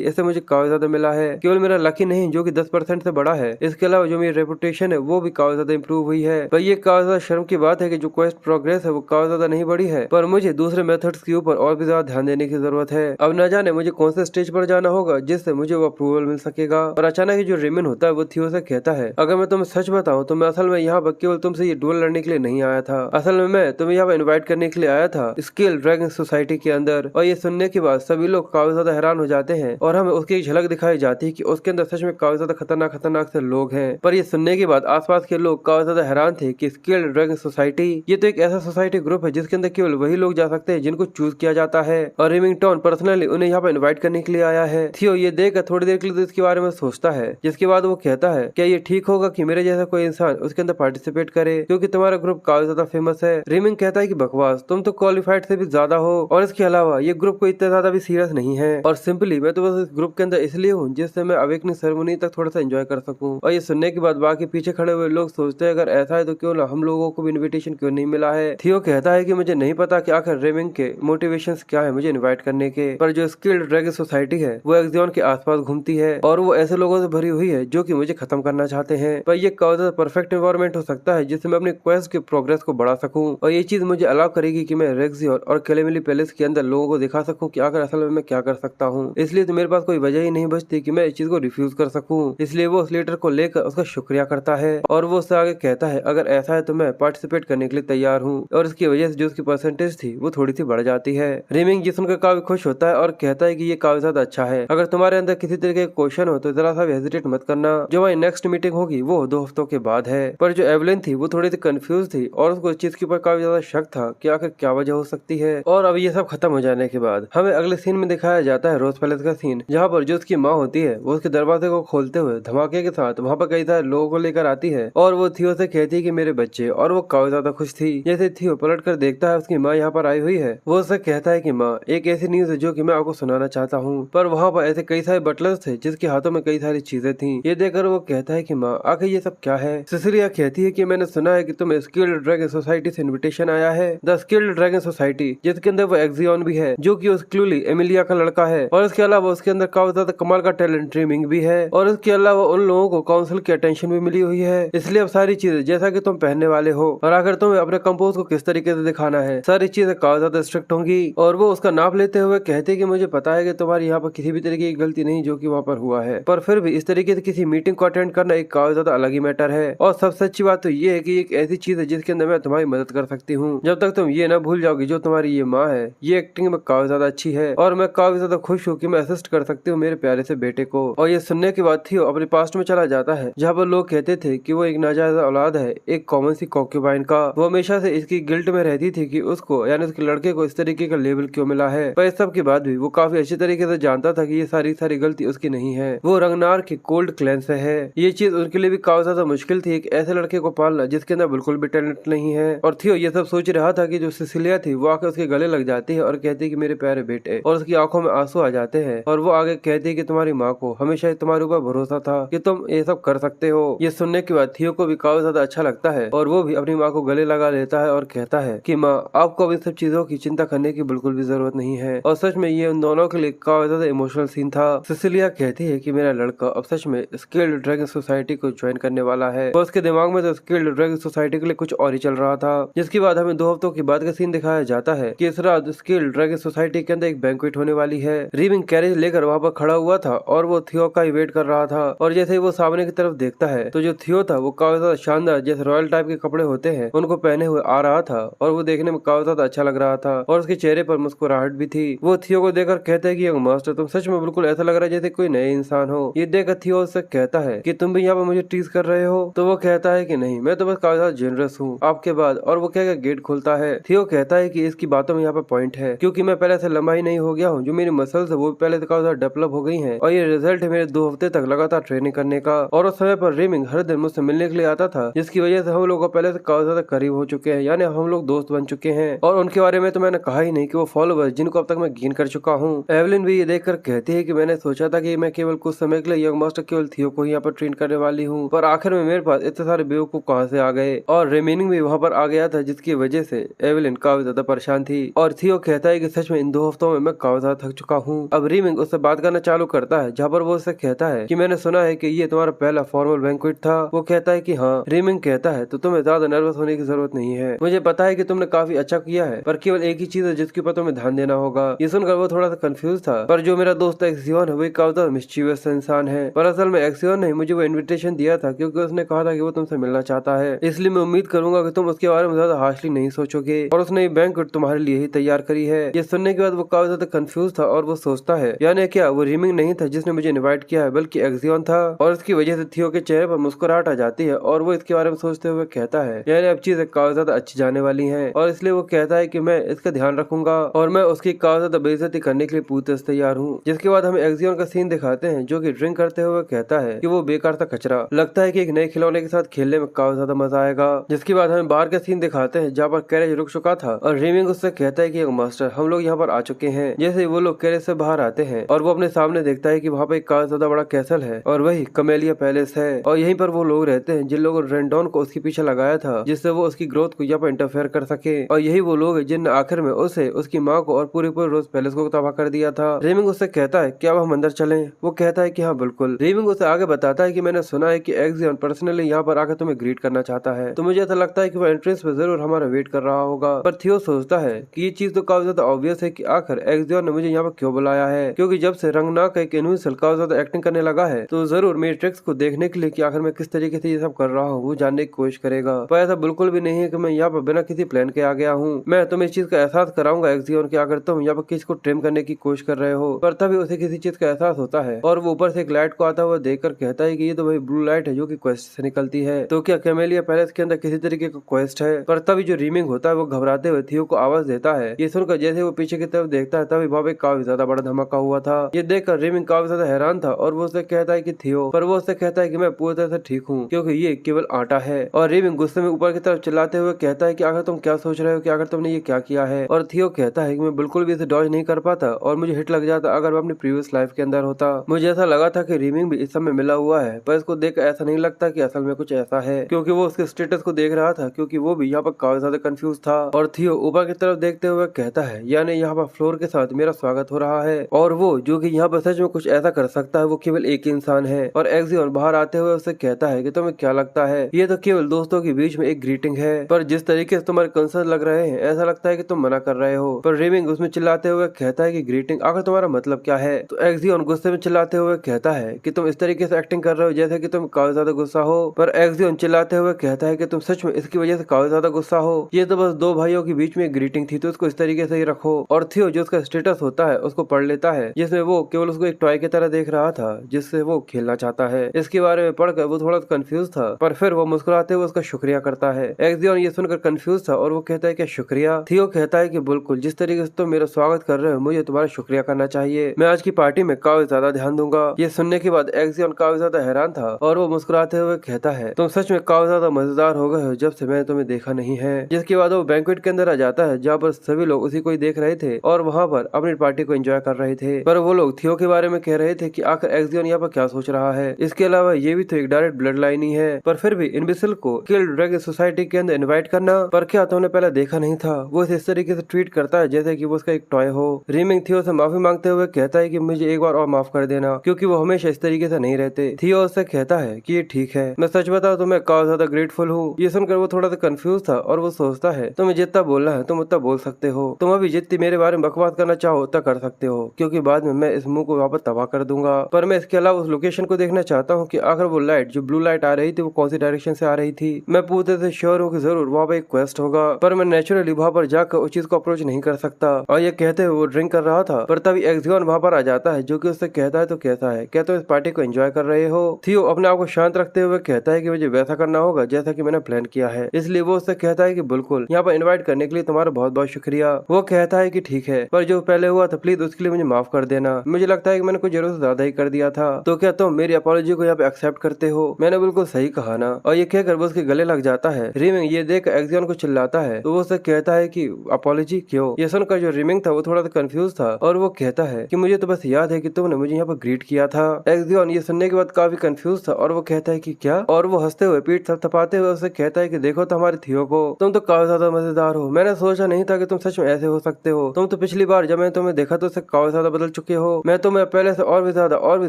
इससे मुझे काफी ज्यादा मिला है। केवल मेरा लकी नहीं जो कि 10% से बड़ा है, इसके अलावा जो मेरी रेपुटेशन है वो भी काफी ज्यादा इंप्रूव हुई है। पर ये काफी ज्यादा शर्म की बात है कि जो क्वेस्ट प्रोग्रेस है वो काफी ज्यादा नहीं बढ़ी है, पर मुझे दूसरे मेथड्स के ऊपर और भी ज्यादा ध्यान देने की जरूरत है। अब न जाने मुझे कौन से स्टेज पर जाना होगा जिससे मुझे वो अप्रूवल मिल सकेगा। और अचानक ही जो रेमिन होता है वो थियो से कहता है, अगर मैं तुम्हें सच बताऊं तो मैं असल में यहाँ पर केवल तुमसे ये डुअल लड़ने के लिए नहीं आया था, असल में मैं तुम्हें यहाँ पर इन्वाइट करने के लिए आया था स्केल ड्रैगन सोसाइटी के अंदर। और ये सुनने के बाद सभी लोग काफी ज्यादा हैरान हो जाते हैं और हमें उसकी एक झलक दिखाई जाती है कि उसके अंदर सच में काफी ज्यादा खतरनाक से लोग हैं। पर ये सुनने के बाद आसपास के लोग काफी ज्यादा हैरान थे कि स्केल ड्रैगन सोसाइटी ये तो एक ऐसा सोसाइटी ग्रुप है जिसके अंदर केवल वही लोग जा सकते हैं जिनको चूज यूज किया जाता है और रिमिंगटन पर्सनली उन्हें यहाँ पर इन्वाइट करने के लिए आया है। थियो ये देखकर थोड़ी देर के लिए तो इसके बारे में सोचता है, जिसके बाद वो कहता है क्या ये ठीक होगा कि मेरे जैसा कोई इंसान उसके अंदर पार्टिसिपेट करे, क्योंकि तुम्हारा ग्रुप काफी ज्यादा फेमस है। रिमिंग कहता है कि बकवास, तुम तो क्वालिफाइड से भी ज्यादा हो और इसके अलावा ये ग्रुप को इतना ज्यादा भी सीरियस नहीं है और सिंपली मैं तो बस इस ग्रुप के अंदर इसलिए हूँ जिससे मैं अवेकनिंग सेरेमनी तक थोड़ा सा एंजॉय कर सकूं। और ये सुनने के बाद बाकी पीछे खड़े हुए लोग सोचते हैं अगर ऐसा है तो क्यों ना हम लोगों को भी इन्विटेशन क्यों नहीं मिला है। थियो कहता है कि मुझे नहीं पता कि आखिर रिमिंग के मोटिवेशंस क्या है मुझे इन्वाइट करने के, पर जो स्किल्ड ड्रैगन सोसाइटी है वो एक्सियन के आसपास घूमती है और वो ऐसे लोगों से भरी हुई है जो कि मुझे खत्म करना चाहते हैं। पर ये परफेक्ट एनवायरनमेंट हो सकता है जिससे मैं अपनी क्वेस्ट की प्रोग्रेस को बढ़ा सकूं और ये चीज मुझे अलाउ करेगी कि मैं रेक्सियन और कैलेमिली पैलेस के अंदर लोगों को दिखा सकूं कि आखिर असल में मैं क्या कर सकता हूं। इसलिए तो मेरे पास कोई वजह ही नहीं बचती कि मैं इस चीज को रिफ्यूज कर सकूं। इसलिए वो उस लीडर को लेकर उसका शुक्रिया करता है और वो उससे आगे कहता है अगर ऐसा है तो मैं पार्टिसिपेट करने के लिए तैयार हूँ और इसकी वजह से जो उसकी परसेंटेज थी वो थोड़ी सी बढ़ जाती है। रिमिंग ये सुनकर काफी खुश होता है और कहता है कि ये काफी ज्यादा अच्छा है। अगर तुम्हारे अंदर किसी तरह के क्वेश्चन हो तो जरा सा भी हेजिटेट मत करना। जो हमारी नेक्स्ट मीटिंग होगी वो 2 हफ्तों के बाद है। पर जो एवलिन थी वो थोड़ी सी कंफ्यूज थी और उसको इस चीज के ऊपर काफी ज्यादा शक था कि आखिर क्या वजह हो सकती है। और अब ये सब खत्म हो जाने के बाद हमें अगले सीन में दिखाया जाता है रोज पैलेस का सीन, जहाँ पर जो उसकी माँ होती है वो उसके दरवाजे को खोलते हुए धमाके के साथ वहाँ पर कई सारे लोगों को लेकर आती है और वो थियो से कहती है कि मेरे बच्चे, और वो काफी ज्यादा खुश थी। जैसे थियो पलट कर देखता है उसकी माँ यहाँ पर आई हुई है, वो उससे कहता है कि माँ एक ऐसी न्यूज है जो कि मैं आपको सुनाना चाहता हूँ। पर वहाँ पर ऐसे कई सारे बटलर्स थे जिसके हाथों में कई सारी चीजें थी। ये देखकर वो कहता है कि माँ आखिर ये सब क्या है। सिसिलिया कहती है कि मैंने सुना है कि तुम्हें स्किल्ड ड्रैगन सोसाइटी से इन्विटेशन आया है, द स्किल्ड ड्रैगन सोसाइटी, जिसके अंदर वो एक्सियन भी है जो कि उस क्लूली एमिलिया का लड़का है और इसके अलावा उसके अंदर काफी ज्यादा कमाल का टैलेंट रिमिंग भी है और इसके अलावा उन लोगों को काउंसिल की अटेंशन भी मिली हुई है। इसलिए अब सारी चीजें जैसा कि तुम पहनने वाले हो और अगर तुम्हें अपने कंपोज को किस तरीके से दिखाना है, सारी चीजें काफी ज्यादा स्ट्रिक्ट होंगी। और वो उसका नाप लेते हुए कहते कि मुझे पता है कि तुम्हारी यहाँ पर किसी भी तरीके की गलती नहीं जो कि वहाँ पर हुआ है, पर फिर भी इस तरीके से किसी मीटिंग को अटेंड करना एक काफी ज्यादा अलग ही मैटर है। और सबसे अच्छी बात तो ये है कि एक ऐसी चीज है जिसके अंदर मैं तुम्हारी मदद कर सकती हूँ। जब तक तुम ये ना भूल जाओगी जो तुम्हारी ये माँ है ये एक्टिंग में काफी ज्यादा अच्छी है और मैं काफी ज्यादा खुश हूँ कि मैं असिस्ट कर सकती हूँ मेरे प्यारे से बेटे को। और ये सुनने के बाद थियो अपने पास्ट में चला जाता है जहाँ पर लोग कहते थे कि वो एक नाजायज औलाद है एक कॉमन सी कॉन्क्यूबाइन का। वो हमेशा से इसकी गिल्ट में रहती थी कि उसको यानी उसके लड़के को इस तरीके का लेबल क्यों मिला है, पर इस सब के बाद भी वो काफी अच्छी तरीके से जानता था कि ये सारी गलती उसकी नहीं है, वो रंगनार के कोल्ड क्लैन से है। ये चीज उनके लिए भी काफी ज्यादा मुश्किल थी एक ऐसे लड़के को पालना जिसके अंदर बिल्कुल भी टैलेंट नहीं है। और थियो ये सब सोच रहा था कि जो सिसिलिया थी वो आकर उसके गले लग जाती है और कहती है कि मेरे प्यारे बेटे, और उसकी आंखों में आंसू आ जाते हैं और वो आगे कहती है कि तुम्हारी माँ को हमेशा तुम्हारे ऊपर भरोसा था कि तुम ये सब कर सकते हो। ये सुनने के बाद थियो को भी काफी ज्यादा अच्छा लगता है और वो भी अपनी माँ को गले लगा लेता है और कहता है कि माँ आपको अब इन सब चीजों की चिंता करने की बिल्कुल भी जरूरत नहीं है। और सच में ये उन दोनों के लिए काफी ज्यादा इमोशनल सीन था। सिसिलिया कहती है कि मेरा लड़का अब सच में स्किल्ड ड्रैगन सोसाइटी को ज्वाइन करने वाला है और उसके दिमाग में तो स्किल्ड ड्रैगन सोसाइटी के लिए कुछ और ही चल रहा था। जिसके बाद हमें 2 हफ्तों के बाद का सीन दिखाया जाता है कि इस रात स्किल्ड ड्रैगन सोसाइटी के अंदर एक बैंक्वेट होने वाली है। रिमिंग कैरेज लेकर वहाँ पर खड़ा हुआ था और वो थियो का ही वेट कर रहा था और जैसे ही वो सामने की तरफ देखता है तो जो थियो था वो काफी ज्यादा शानदार जैसे रॉयल टाइप के कपड़े होते हैं उनको पहने हुए आ रहा था और वो देखने में काफी ज्यादा अच्छा लग रहा था और उसके चेहरे पर मुस्कुराहट भी थी। वो थियो को देखकर कहता है कि यंग मास्टर तुम सच में बिल्कुल ऐसा लग रहा है जैसे कोई नए इंसान हो। ये देखकर थियो उससे कहता है कि तुम भी यहाँ पर मुझे टीज कर रहे हो, तो वो कहता है कि नहीं मैं तो बस काफी ज्यादा जेनरस हूँ आपके बाद। और वो कहकर गेट खोलता है। थियो कहता है कि इसकी बातों में यहाँ पर पॉइंट है क्योंकि मैं पहले से लंबा ही नहीं हो गया हूँ, जो मेरी मसल्स है वो पहले से काफी ज्यादा डेवलप हो गई है और ये रिजल्ट है मेरे 2 हफ्ते तक लगातार ट्रेनिंग करने का। और उस समय पर रिमिंग हर दिन मुझसे मिलने के लिए आता था जिसकी वजह से हम लोग पहले से काफी ज्यादा करीब हो चुके हैं, यानी हम लोग दोस्त बन चुके हैं। और उनके बारे में तो मैंने कहा ही नहीं कि वो फॉलोवर्स जिनको अब तक मैं गेन कर चुका हूँ। एवलिन भी ये देखकर कहती है कि मैंने सोचा था कि मैं केवल कुछ समय के लिए यंग मास्टर केवल थियो को ही यहाँ पर ट्रेन करने वाली हूँ, पर आखिर में मेरे पास इतने सारे बेवकूफ कहाँ से आ गए। और रिमेनिंग भी वहाँ पर आ गया था जिसकी वजह से एवलिन काफी ज्यादा परेशान थी। और थियो कहता है कि सच में इन 2 हफ्तों में मैं काफी ज्यादा थक चुका हूँ। अब रिमिंग उससे बात करना चालू करता है जहाँ पर वो उससे कहता है कि मैंने सुना है कि ये तुम्हारा पहला फॉर्मल बैंक्वेट था। वो कहता है कि हाँ। रिमिंग कहता है तो तुम्हें ज्यादा नर्वस होने की जरूरत नहीं है, मुझे पता है कि तुमने काफी अच्छा किया है, पर केवल एक ही चीज है जिसके ऊपर तुम्हें ध्यान देना होगा। ये सुनकर वो थोड़ा सा कंफ्यूज था, पर जो मेरा दोस्त एक्सियन है वो काफी मिस्चीवियस इंसान है। पर असल में एक्सियन ने मुझे वो इन्विटेशन दिया था क्योंकि उसने कहा था कि वो तुमसे मिलना चाहता है, इसलिए मैं उम्मीद करूंगा कि तुम उसके बारे में ज्यादा हार्शली नहीं सोचोगे और उसने ये बैंक्वेट तुम्हारे लिए ही तैयार करी है। ये सुनने के बाद वो काफी ज्यादा कंफ्यूज था और वो सोचता है यानी क्या वो रिमिंग नहीं था जिसने मुझे इनवाइट किया है बल्कि एक्सियन था। और इसकी वजह से थियो के चेहरे पर मुस्कुराहट आ जाती है और वो इसके बारे में सोचते हुए कहता है यानी अब चीजें काफी ज्यादा अच्छी जाने वाली हैं और इसलिए वो कहता है कि मैं इसका ध्यान रखूंगा और मैं उसकी काफी ज्यादा बेइज्जती करने के लिए पूरी तरह से तैयार हूँ। जिसके बाद हमें एक्सियन का सीन दिखाते हैं जो कि ड्रिंक करते हुए कहता है कि वो बेकार था कचरा, लगता है कि एक नए खिलौने के साथ खेलने में काफी ज्यादा मजा आएगा। जिसके बाद हमें बाहर का सीन दिखाते हैं जहाँ पर कैरेज रुक चुका था और रीमिंग उससे कहता है कि मास्टर हम लोग यहाँ पर आ चुके हैं। जैसे वो लोग कैरेज से बाहर आते हैं और वो अपने सामने देखता है कि वहाँ पे एक काफी ज्यादा बड़ा कैसल है और वही कमेलिया पैलेस है और यहीं पर वो लोग रहते हैं जिन लोगों ने रेंडोन को उसके पीछे लगाया था जिससे वो उसकी ग्रोथ को यहाँ पर इंटरफेयर कर सके। और यही वो लोग जिन आखिर में उसे उसकी माँ को और पूरे रोज पैलेस को तबाह कर दिया था। रीमिंग उससे कहता है क्या हम अंदर चलें? वो कहता है कि हाँ बिल्कुल। रीमिंग उसे आगे बताता है कि मैंने सुना है कि एक्सियन पर्सनली यहाँ पर आकर तुम्हें ग्रीट करना चाहता है, तो मुझे ऐसा लगता है कि वो एंट्रेंस पे जरूर हमारा वेट कर रहा होगा। पर थियो सोचता है कि ये चीज तो काफी ज्यादा ऑब्वियस है कि आखिर एक्सियन ने मुझे यहाँ पर क्यों बुलाया है, क्योंकि जब से रंगनाक एक इनविजिबल काफी ज्यादा एक्टिंग करने लगा है तो जरूर मेरी ट्रिक्स को देखने के लिए कि आखिर मैं किस तरीके से ये सब कर रहा हूँ वो जानने की कोशिश करेगा। पर ऐसा बिल्कुल भी नहीं है कि मैं यहाँ पर बिना किसी प्लान के आ गया हूँ। मैं तुम्हें इस चीज का एहसास कराऊंगा एक्सियन कि अगर तुम यहाँ पर किसी को ट्रिम करने की कोशिश कर रहे हो। पर तभी उसे किसी चीज का एहसास होता है और वो ऊपर से एक लाइट को आता हुआ देखकर कहता है कि ये तो वही ब्लू लाइट है जो कि क्वेस्ट से निकलती है। तो क्या कैमेलिया पैलेस के अंदर किसी तरीके का क्वेस्ट है? पर तभी जो रीमिंग होता है वो घबराते हुए थियो को आवाज देता है। ये सुनकर जैसे वो पीछे की तरफ देखता है तभी वहाँ पे काफी ज्यादा बड़ा धमाका हुआ था। ये देखकर रीमिंग काफी ज्यादा हैरान था और वो उससे कहता है कि थियो, पर वो उससे कहता है कि मैं पूरी तरह से ठीक हूँ क्योंकि ये केवल आटा है। और रीमिंग गुस्से में ऊपर की तरफ चिल्लाते हुए कहता है कि आखिर तुम क्या सोच रहे हो कि आखिर तुमने ये क्या किया है? और थियो कहता है कि मैं बिल्कुल भी इसे डॉज नहीं कर पाता और मुझे हिट लग जाता अगर मैं अपनी प्रीवियस लाइफ के अंदर होता। मुझे ऐसा लगा था कि रीमिंग भी इस समय मिला हुआ है, पर इसको देख ऐसा नहीं लगता कि असल में कुछ ऐसा है, क्योंकि वो उसके स्टेटस को देख रहा था, क्योंकि वो भी यहाँ पर काफी ज्यादा कंफ्यूज था। और थियो ऊपर की तरफ देखते हुए कहता है यानी यहाँ पर फ्लोर के साथ मेरा स्वागत हो रहा है और वो जो कि यहाँ पर सच में कुछ ऐसा कर सकता है वो केवल एक इंसान है। और एक्सियन बाहर आते हुए उससे कहता है कि तुम्हें क्या लगता है ये तो केवल दोस्तों के बीच में एक ग्रीटिंग है, पर जिस तरीके से तुम्हारे कंसर्न लग रहे हैं ऐसा लगता है कि तुम मना कर रहे हो। पर रीमिंग उसमें चिल्लाते हुए कहता है कि ग्रीटिंग आखिर तुम्हारा मतलब क्या है? तो एक्सियन गुस्से में चिल्लाते हुए कहता है कि तुम इस तरीके से एक्टिंग कर रहे हो जैसे कि तुम काफी ज्यादा गुस्सा हो। पर एक्सियन चिल्लाते हुए कहता है कि तुम सच में इसकी वजह से काफी ज्यादा गुस्सा हो, ये तो बस दो भाइयों के बीच में एक ग्रीटिंग थी तो उसको इस तरीके से ही रखो। और थियो जो उसका स्टेटस होता है उसको पढ़ लेता है जिसमें वो केवल उसको एक टॉय की तरह देख रहा था जिससे वो खेलना चाहता है। इसके बारे में पढ़कर वो थोड़ा कंफ्यूज था, पर फिर वो मुस्कुराते हुए उसका शुक्रिया करता है। एक्सियन ये सुनकर कंफ्यूज था और वो कहता है क्या शुक्रिया? थियो कहता है कि बिल्कुल, जिस तरीके से तुम मेरा स्वागत कर रहे हो मुझे तुम्हारा शुक्रिया करना चाहिए, मैं आज की पार्टी में काफी ज्यादा ध्यान दूंगा। ये सुनने के बाद एक्सियन काफी ज्यादा हैरान था और वो मुस्कुराते हुए कहता है तुम सच में काफी ज्यादा मजेदार हो गए हो जब से मैंने तुम्हें देखा नहीं है। जिसके बाद वो बैंक्वेट के अंदर आ जाता है जहाँ पर सभी लोग उसी को ही देख रहे थे और वहाँ पर अपनी पार्टी को एंजॉय कर रहे थे। पर वो लोग थियो के बारे में कह रहे थे कि आखिर एक्सियन यहाँ पर क्या सोच रहा है। इसके अलावा ये भी तो एक डायरेक्ट ब्लड लाइन ही है, पर फिर भी इनविजिबल को किल ड्रैगन सोसाइटी के अंदर इनवाइट करना, पर क्या तुमने पहले देखा नहीं था? वो इस तरीके से ट्रीट करता है जैसे कि वो उसका एक टॉय हो। रीमिंग थियो से माफी मांगते हुए कहता है कि मुझे एक बार और माफ कर देना क्योंकि वो हमेशा इस तरीके से नहीं रहते। थियो उससे कहता है कि ये ठीक है, मैं सच बताऊं तो मैं काफी ज्यादा ग्रेटफुल हूँ। ये सुनकर वो थोड़ा सा कंफ्यूज था और वो सोचता है तुम्हें जितना बोलना है तुम उतना बोल सकते हो, तुम अभी जितनी मेरे बारे में बकवास करना चाहो उतना कर सकते हो क्योंकि बाद में मैं इस मुंह को वापस तबाह कर दूंगा। पर मैं इसके अलावा उस लोकेशन को देखना चाहता हूँ कि आखिर वो लाइट जो ब्लू लाइट आ रही थी वो कौन सी डायरेक्शन से आ रही थी। मैं पूरी तरह से श्योर हूँ कि जरूर वहाँ पर एक क्वेस्ट होगा, पर मैं नेचुरली वहाँ पर जाकर उस चीज को अप्रोच नहीं कर सकता। और ये कहते हुए वो ड्रिंक कर रहा था, पर तभी एक्सियन वहाँ पर आ जाता है जो कि उससे कहता है तो कैसा है, क्या तुम इस पार्टी को एंजॉय कर रहे हो? थियो अपने आप को शांत रखते हुए कहता है कि मुझे वैसा करना होगा जैसा कि मैंने प्लान किया है, इसलिए वो उससे कहता है कि बिल्कुल, यहाँ पर इनवाइट करने के लिए तुम्हारा बहुत बहुत शुक्रिया। वो कहता है कि ठीक है, पर जो पहले हुआ था प्लीज उसके लिए मुझे माफ कर देना, मुझे लगता है कि मैंने कुछ जरूर से ज्यादा ही कर दिया था, तो क्या तुम मेरी अपॉलॉजी को यहाँ पे एक्सेप्ट करते हो? मैंने बिल्कुल सही कहा ना? और ये कहकर वो उसके गले लग जाता है। रीमिंग ये देख एक्सियन को चिल्लाता है तो वो उससे कहता है कि अपॉलॉजी क्यों? ये सुनकर जो रीमिंग था वो थोड़ा सा कंफ्यूज था और वो कहता है कि मुझे तो बस याद है कि तुमने मुझे यहाँ पर ग्रीट किया था। एक्सियन ये सुनने के बाद काफी कंफ्यूज था और वो कहता है कि क्या? और वो हंसते हुए पीठ थपथपाते हुए उससे कहता है कि देखो तो हमारे थियो को, तुम तो काफी ज्यादा मजेदार हो, मैंने सोचा नहीं था कि तुम सच में ऐसे हो सकते हो, तुम तो पिछली बार जब मैंने तुम्हें देखा तो उससे काफी ज्यादा बदल चुके हो, मैं तुम्हें पहले से और भी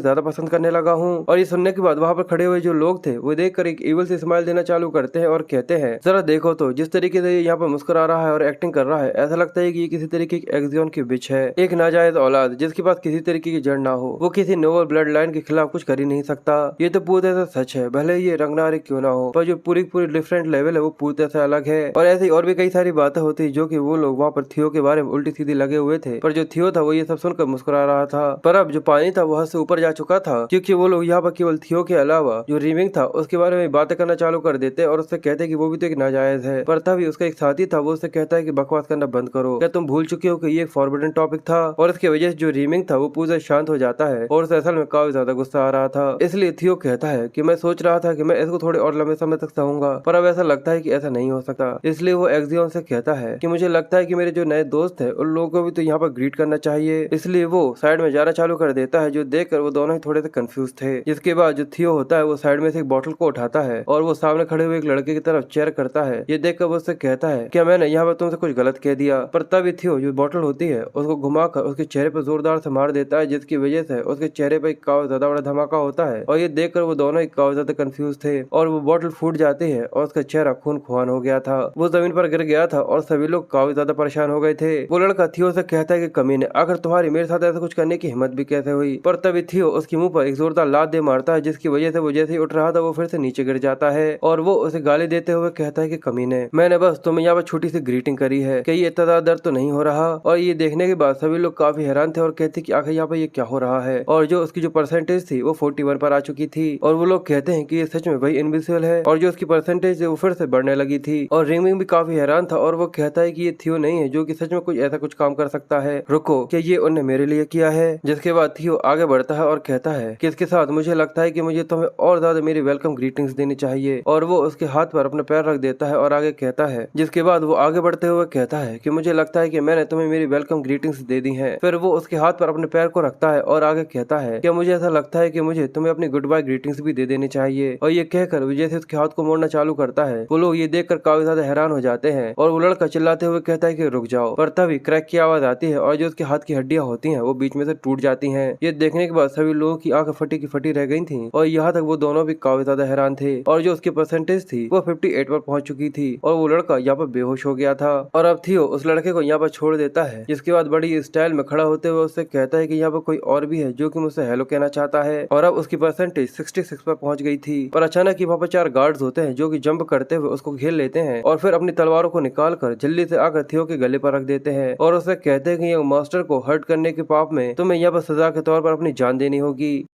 ज्यादा पसंद करने लगा हूँ। और ये सुनने के बाद वहाँ पर खड़े हुए जो लोग थे वो देखकर एक इवल से स्माइल देना चालू करते हैं और कहते हैं जरा देखो तो जिस तरीके से ये यहाँ पर मुस्कुरा रहा है और एक्टिंग कर रहा है, ऐसा लगता है कि ये किसी तरीके की एक्सियन की बिच है, एक नाजायज औलाद जिसके पास किसी तरीके की जड़ ना हो, वो किसी नोबल ब्लड लाइन के खिलाफ कुछ कर ही नहीं सकता। ये तो पूरी तरह से सच है, भले ये रंगनारे क्यों ना हो, पर जो पूरी डिफरेंट लेवल है वो पूरी तरह से अलग है। और ऐसी और भी कई सारी बातें होती जो कि वो लोग वहाँ पर थियो के बारे में उल्टी सीधी लगे हुए थे, पर जो थियो था वो ये सब सुनकर मुस्कुरा रहा था। पर अब जो पानी था वो हद से ऊपर जा चुका था क्योंकि वो लोग यहाँ पर केवल थियो के अलावा जो रीमिंग था उसके बारे में बातें करना चालू कर देते और उससे कहते कि वो भी तो एक नाजायज है। पर तभी उसका एक साथी था वो उससे कहता है कि बकवास करना बंद बंद करो। क्या तुम भूल चुके हो कि ये एक फॉरबिडन टॉपिक था? और इसकी वजह से जो रीमिंग था वो पूरा शांत हो जाता है और उसे असल में काफी ज्यादा गुस्सा आ रहा था। इसलिए थियो कहता है कि मैं सोच रहा था कि मैं इसको थोड़े और लंबे समय तक सहूंगा, पर अब ऐसा लगता है कि ऐसा नहीं हो सकता। इसलिए वो एक्सियोन से कहता है कि मुझे लगता है कि मेरे जो नए दोस्त है उन लोगों को भी तो यहाँ पर ग्रीट करना चाहिए। इसलिए वो साइड में जाना चालू कर देता है, जो देखकर वो दोनों ही थोड़े से कंफ्यूज थे। जिसके बाद जो थियो होता है वो साइड में से एक बोतल को उठाता है और वो सामने खड़े हुए एक लड़के की तरफ चेयर करता है। ये देखकर वो उससे कहता है क्या मैंने यहाँ पर तुमसे कुछ गलत कह दिया? पर तभी थियो जो बोतल होती है उसको घुमाकर उसके चेहरे पर जोरदार से मार देता है, जिसकी वजह से उसके चेहरे पर काफी ज्यादा बड़ा धमाका होता है। और ये देखकर वो दोनों ही काफी ज्यादा कंफ्यूज थे और वो बोतल फूट जाती है और उसका चेहरा खून खुआन हो गया था। वो जमीन पर गिर गया था और सभी लोग काफी ज्यादा परेशान हो गए थे। वो लड़का थियो से कहता है कि कमीने, आखिर तुम्हारी मेरे साथ ऐसा कुछ करने की हिम्मत भी कैसे हुई? पर तभी थियो उसके मुंह पर एक जोरदार लात दे मारता है, जिसकी वजह से वो जैसे ही उठ रहा था वो फिर से नीचे गिर जाता है और वो उसे गाली देते हुए कहता है कि कमीने, मैंने बस तुम्हें यहाँ पर छोटी सी ग्रीटिंग करी है, क्या ये इतना दर्द तो नहीं हो रहा? और ये देखने के बाद सभी लोग काफी हैरान थे और कहते कि आखिर यहाँ पर ये क्या हो रहा है। और जो उसकी जो परसेंटेज थी वो 41 पर आ चुकी थी और वो लोग कहते हैं कि ये सच में वही इनविजिबल है और जो उसकी परसेंटेज है वो फिर से बढ़ने लगी थी। और रिंग भी काफी हैरान था और वो कहता है कि ये थियो नहीं है जो कि सच में कुछ ऐसा कुछ काम कर सकता है, रुको, क्या ये उनने मेरे लिए किया है? जिसके बाद थियो आगे बढ़ता है और कहता है कि इसके साथ मुझे लगता है कि मुझे तुम्हें और ज्यादा मेरी वेलकम ग्रीटिंग्स देनी चाहिए। और वो उसके हाथ पर अपना पैर रख देता है और आगे कहता है, जिसके बाद वो आगे बढ़ते हुए कहता है कि मुझे लगता है कि मैंने तुम्हें मेरी वेलकम ग्रीटिंग्स दे दी हैं। फिर वो उसके हाथ पर अपने पैर को रखता है और आगे कहता है कि मुझे ऐसा लगता है कि मुझे तुम्हें अपनी गुड बाय ग्रीटिंग्स भी दे देनी चाहिए। और ये कहकर वो जैसे उसके हाथ को मोड़ना चालू करता है, वो लोग ये देखकर काफी ज्यादा हैरान हो जाते हैं और वो लड़का चिल्लाते हुए कहता है कि रुक जाओ। पर तभी क्रैक की आवाज आती है और जो उसके हाथ की हड्डियां होती हैं वो बीच में से टूट जाती हैं। ये देखने के बाद सभी लोगों की आंखें फटी की फटी रह गई थी और यहाँ तक वो दोनों भी काफी ज्यादा हैरान थे। और जो उसकी परसेंटेज थी वो 58 पर पहुंच चुकी थी और वो लड़का यहाँ पर बेहोश हो गया था। और अब थियो उस लड़के को यहाँ पर छोड़ देता है, जिसके बाद बड़ी स्टाइल में खड़ा होते हुए उससे कहता है कि यहाँ पर कोई और भी है जो कि मुझसे हेलो कहना चाहता है। और अब उसकी परसेंटेज 66 पर पहुंच गई थी। पर अचानक ही वहाँ पर 4 गार्ड्स होते हैं जो कि जंप करते हुए उसको घेर लेते हैं और फिर अपनी तलवारों को निकाल कर जल्दी से आकर थियो के गले पर रख देते हैं और उसे कहते हैं कि ये मास्टर को हर्ट करने के पाप में तुम्हें यहाँ पर सजा के तौर पर अपनी जान देनी होगी।